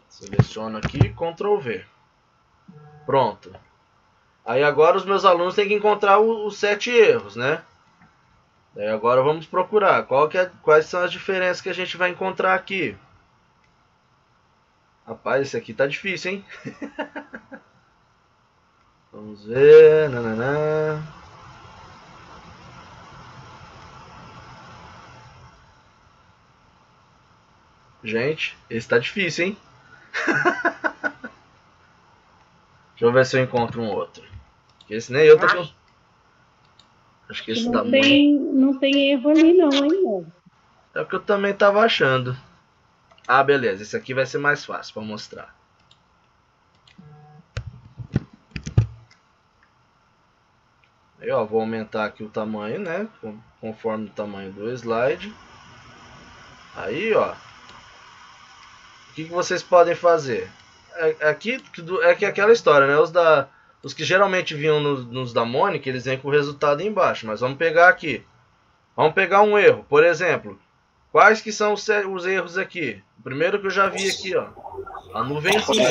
Seleciono aqui, Ctrl V. Pronto. Aí agora os meus alunos têm que encontrar os 7 erros, né? Daí agora vamos procurar quais são as diferenças que a gente vai encontrar aqui. Rapaz, esse aqui tá difícil, hein? Vamos ver. Nananã. Gente, esse tá difícil, hein? Deixa eu ver se eu encontro um outro. Esse nem eu tô com... Acho que esse dá muito. Não tem erro ali não, hein? É o que eu também tava achando. Beleza. Esse aqui vai ser mais fácil para mostrar. Aí, ó, vou aumentar aqui o tamanho, né? Conforme o tamanho do slide. Aí, ó. O que vocês podem fazer? Aqui é que aquela história, né? Os que geralmente vinham nos da Mônica, eles vêm com o resultado embaixo. Mas vamos pegar aqui. Vamos pegar um erro. Por exemplo, quais que são os erros aqui? O primeiro que eu já vi aqui, ó. A nuvenzinha.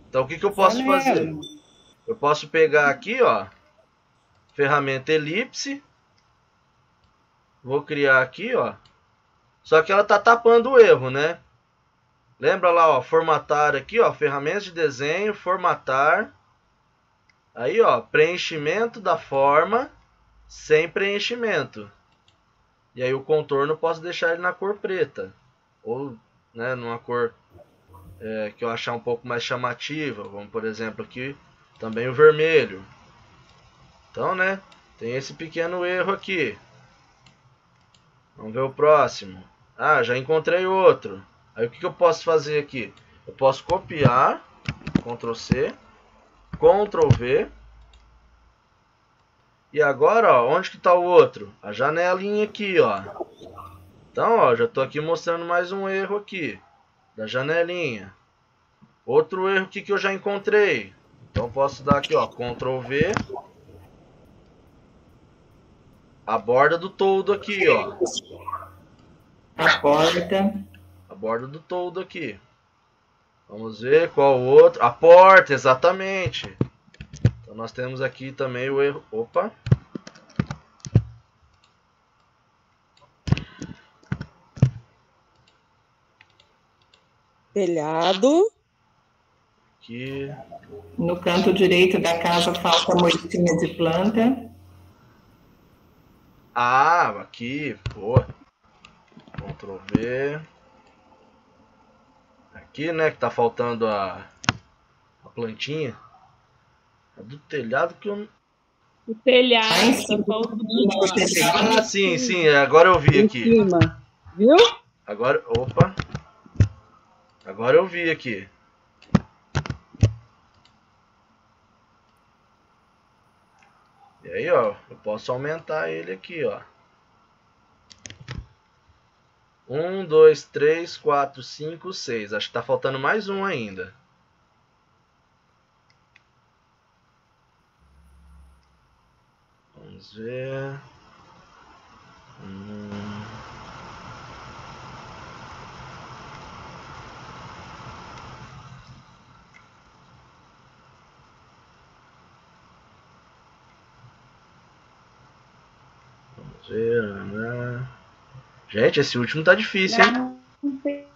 Então o que eu posso fazer? Eu posso pegar aqui, ó. Ferramenta elipse. Vou criar aqui, ó. Só que ela tá tapando o erro, né? Lembra lá, ó, formatar aqui, ó, ferramentas de desenho, formatar. Aí, ó, preenchimento da forma sem preenchimento. E aí o contorno eu posso deixar ele na cor preta. Ou, né, numa cor que eu achar um pouco mais chamativa. Vamos, por exemplo, aqui também o vermelho. Então, né, tem esse pequeno erro aqui. Vamos ver o próximo. Ah, já encontrei outro. Aí o que eu posso fazer aqui? Eu posso copiar, Ctrl C, Ctrl V. E agora, ó, onde que está o outro? A janelinha aqui, ó. Então, ó, já estou aqui mostrando mais um erro aqui da janelinha. Outro erro aqui que eu já encontrei. Então posso dar aqui, ó, Ctrl V. A borda do toldo aqui, ó. A porta. A borda do toldo aqui. Vamos ver qual o outro. A porta, exatamente. Então nós temos aqui também o erro. Opa. Telhado. Aqui. No canto direito da casa falta a moitinha de planta. Ah, aqui, boa. Ctrl V. Aqui, né, que tá faltando a plantinha. A do telhado que eu... O telhado, tá faltando. Ah, sim, sim, agora eu vi Em aqui. cima. Viu? Agora, opa. Agora eu vi aqui. E aí, ó, eu posso aumentar ele aqui, ó. 1, 2, 3, 4, 5, 6. Acho que tá faltando mais um ainda. Vamos ver. Vamos ver. Né? Gente, esse último tá difícil, hein? Não tem.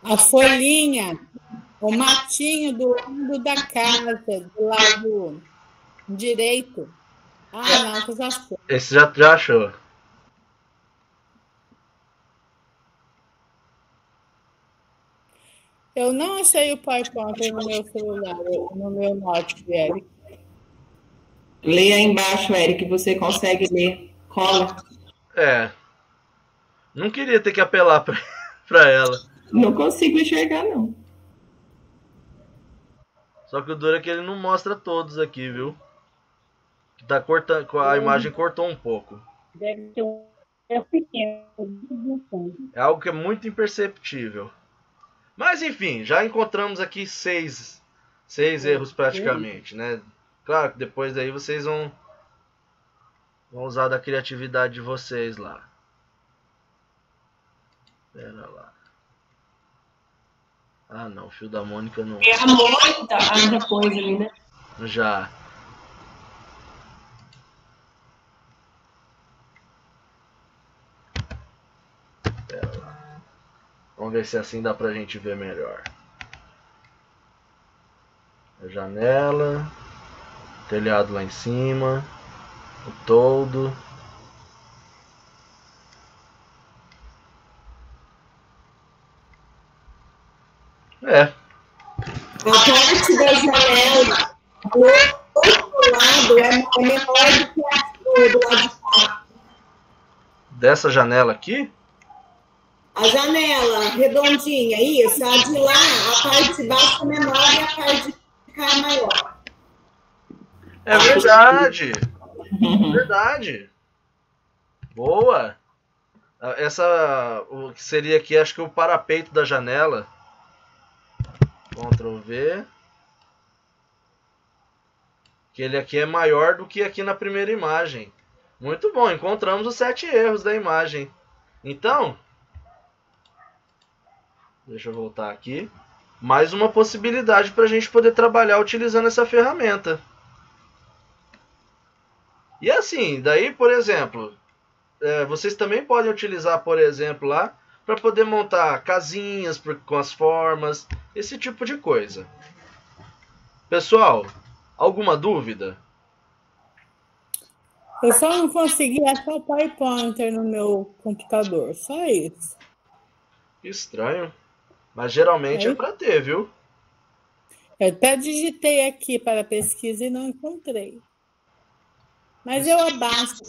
A folhinha, o matinho do lado da casa, do lado direito. Ah, não, que já foi. Esse já achou. Eu não achei o PowerPoint no meu celular, no meu note, Eric. Leia aí embaixo, Eric, você consegue ler. Cola. É. Não queria ter que apelar pra ela. Não consigo enxergar, não. Só que o duro é que ele não mostra todos aqui, viu? Tá cortando, a imagem cortou um pouco. Deve ter um erro pequeno. É algo que é muito imperceptível. Mas enfim, já encontramos aqui seis erros praticamente, né? Claro que depois daí vocês vão usar da criatividade de vocês lá. Pera lá. Ah não, o fio da Mônica não. É a Mônica, já pôs ali, né? Já. Pera lá. Vamos ver se assim dá pra gente ver melhor. A janela. Telhado lá em cima. O toldo. É. A parte da janela do outro lado é menor do que a do lado de cá. Dessa janela aqui? A janela redondinha, isso. A de lá, a parte de baixo é menor e a parte de cá é maior. É verdade. Verdade. Boa. O que seria aqui, acho que o parapeito da janela. Ctrl V. Que ele aqui é maior do que aqui na primeira imagem. Muito bom, encontramos os 7 erros da imagem. Então, deixa eu voltar aqui. Mais uma possibilidade para a gente poder trabalhar utilizando essa ferramenta. E assim, daí, por exemplo, vocês também podem utilizar, por exemplo, lá para poder montar casinhas com as formas, esse tipo de coisa. Pessoal, alguma dúvida? Eu só não consegui achar o PowerPointer no meu computador, só isso. Estranho. Mas geralmente é para ter, viu? Eu até digitei aqui para pesquisa e não encontrei. Mas eu abaixo.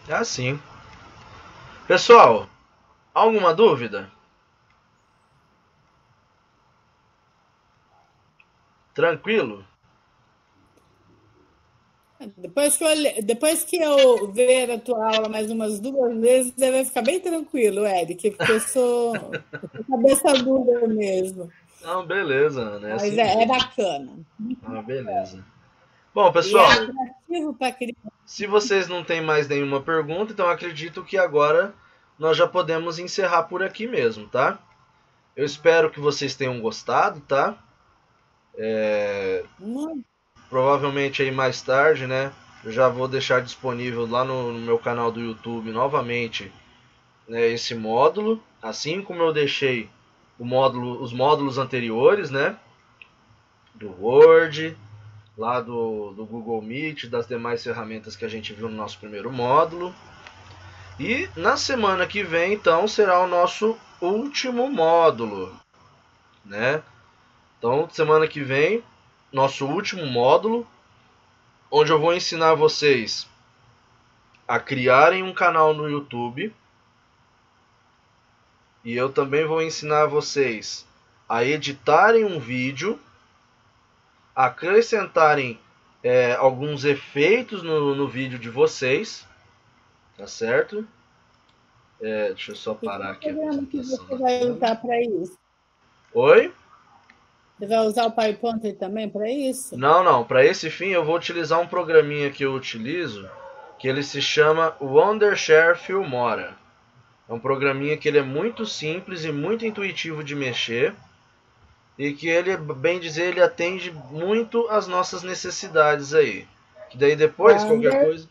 É assim. Pessoal, alguma dúvida? Tranquilo? Depois que eu ver a tua aula mais umas 2 vezes, você vai ficar bem tranquilo, Eric, porque eu sou cabeça dura mesmo. Não, beleza, Ana. Mas assim é bacana. Ah, beleza. Bom, pessoal, E é atrativo para criança. se vocês não têm mais nenhuma pergunta, então acredito que agora nós já podemos encerrar por aqui mesmo, tá? Eu espero que vocês tenham gostado, tá? Provavelmente aí mais tarde, né? Eu já vou deixar disponível lá no meu canal do YouTube novamente, né, esse módulo, assim como eu deixei os módulos anteriores, né? Do Word, lá do Google Meet, das demais ferramentas que a gente viu no nosso primeiro módulo. E na semana que vem, então, será o nosso último módulo, né? Então, semana que vem, nosso último módulo, onde eu vou ensinar vocês a criarem um canal no YouTube. E eu também vou ensinar vocês a editarem um vídeo, acrescentarem alguns efeitos no vídeo de vocês, tá certo? Deixa eu só parar aqui. Que você vai usar para isso? Oi? Você vai usar o PowerPoint também para isso? Não. Para esse fim eu vou utilizar um programinha que eu utilizo, que ele se chama Wondershare Filmora. É um programinha que ele é muito simples e muito intuitivo de mexer. E que ele, bem dizer, ele atende muito às nossas necessidades aí. Que daí depois, qualquer coisa,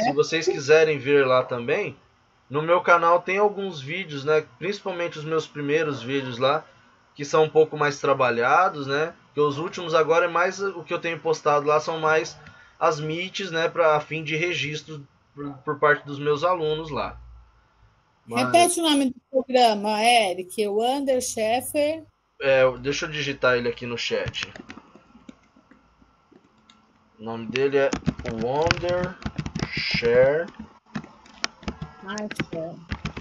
se vocês quiserem ver lá também, no meu canal tem alguns vídeos, né? Principalmente os meus primeiros vídeos lá, que são um pouco mais trabalhados, né? Porque os últimos agora é mais o que eu tenho postado lá, são mais as meets, né? A fim de registro por parte dos meus alunos lá. Repete o nome do programa, Eric. O Wondershare. Deixa eu digitar ele aqui no chat. O nome dele é Wondershare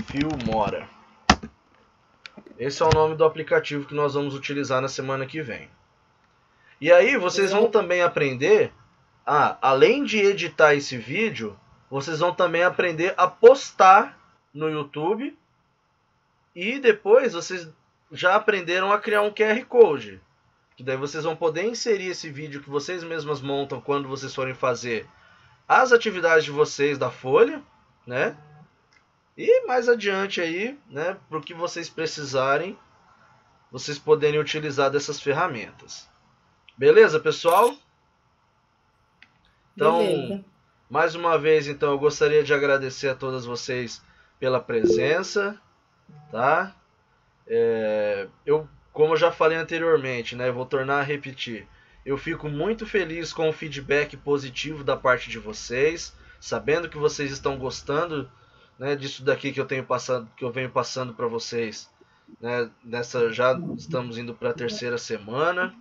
Filmora. Esse é o nome do aplicativo que nós vamos utilizar na semana que vem. E aí vocês vão também aprender, além de editar esse vídeo, vocês vão também aprender a postar no YouTube. E depois vocês já aprenderam a criar um QR Code. Que daí vocês vão poder inserir esse vídeo que vocês mesmas montam quando vocês forem fazer as atividades de vocês da folha, né? E mais adiante aí, né, para o que vocês precisarem, vocês poderem utilizar dessas ferramentas. Beleza, pessoal? Então, beleza. Mais uma vez, então, eu gostaria de agradecer a todas vocês pela presença, tá? Como eu já falei anteriormente, né, vou tornar a repetir. Eu fico muito feliz com o feedback positivo da parte de vocês, sabendo que vocês estão gostando, né, disso daqui que eu venho passando para vocês, né, já estamos indo para a 3ª semana,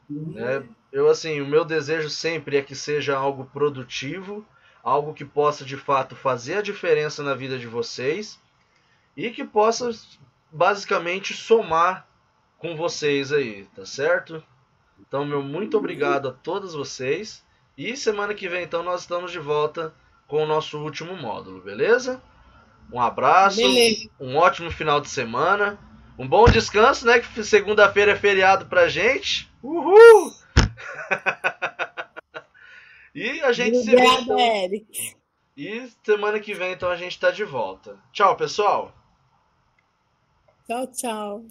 né? O meu desejo sempre é que seja algo produtivo, algo que possa de fato fazer a diferença na vida de vocês e que possa basicamente somar com vocês aí, tá certo? Então, meu muito obrigado a todos vocês. E semana que vem, então, nós estamos de volta com o nosso último módulo, beleza? Um abraço, beleza. Um ótimo final de semana, um bom descanso, né? Que segunda-feira é feriado pra gente. Uhul! E a gente se vê. Eric. E semana que vem, então, a gente tá de volta. Tchau, pessoal! Tchau, tchau.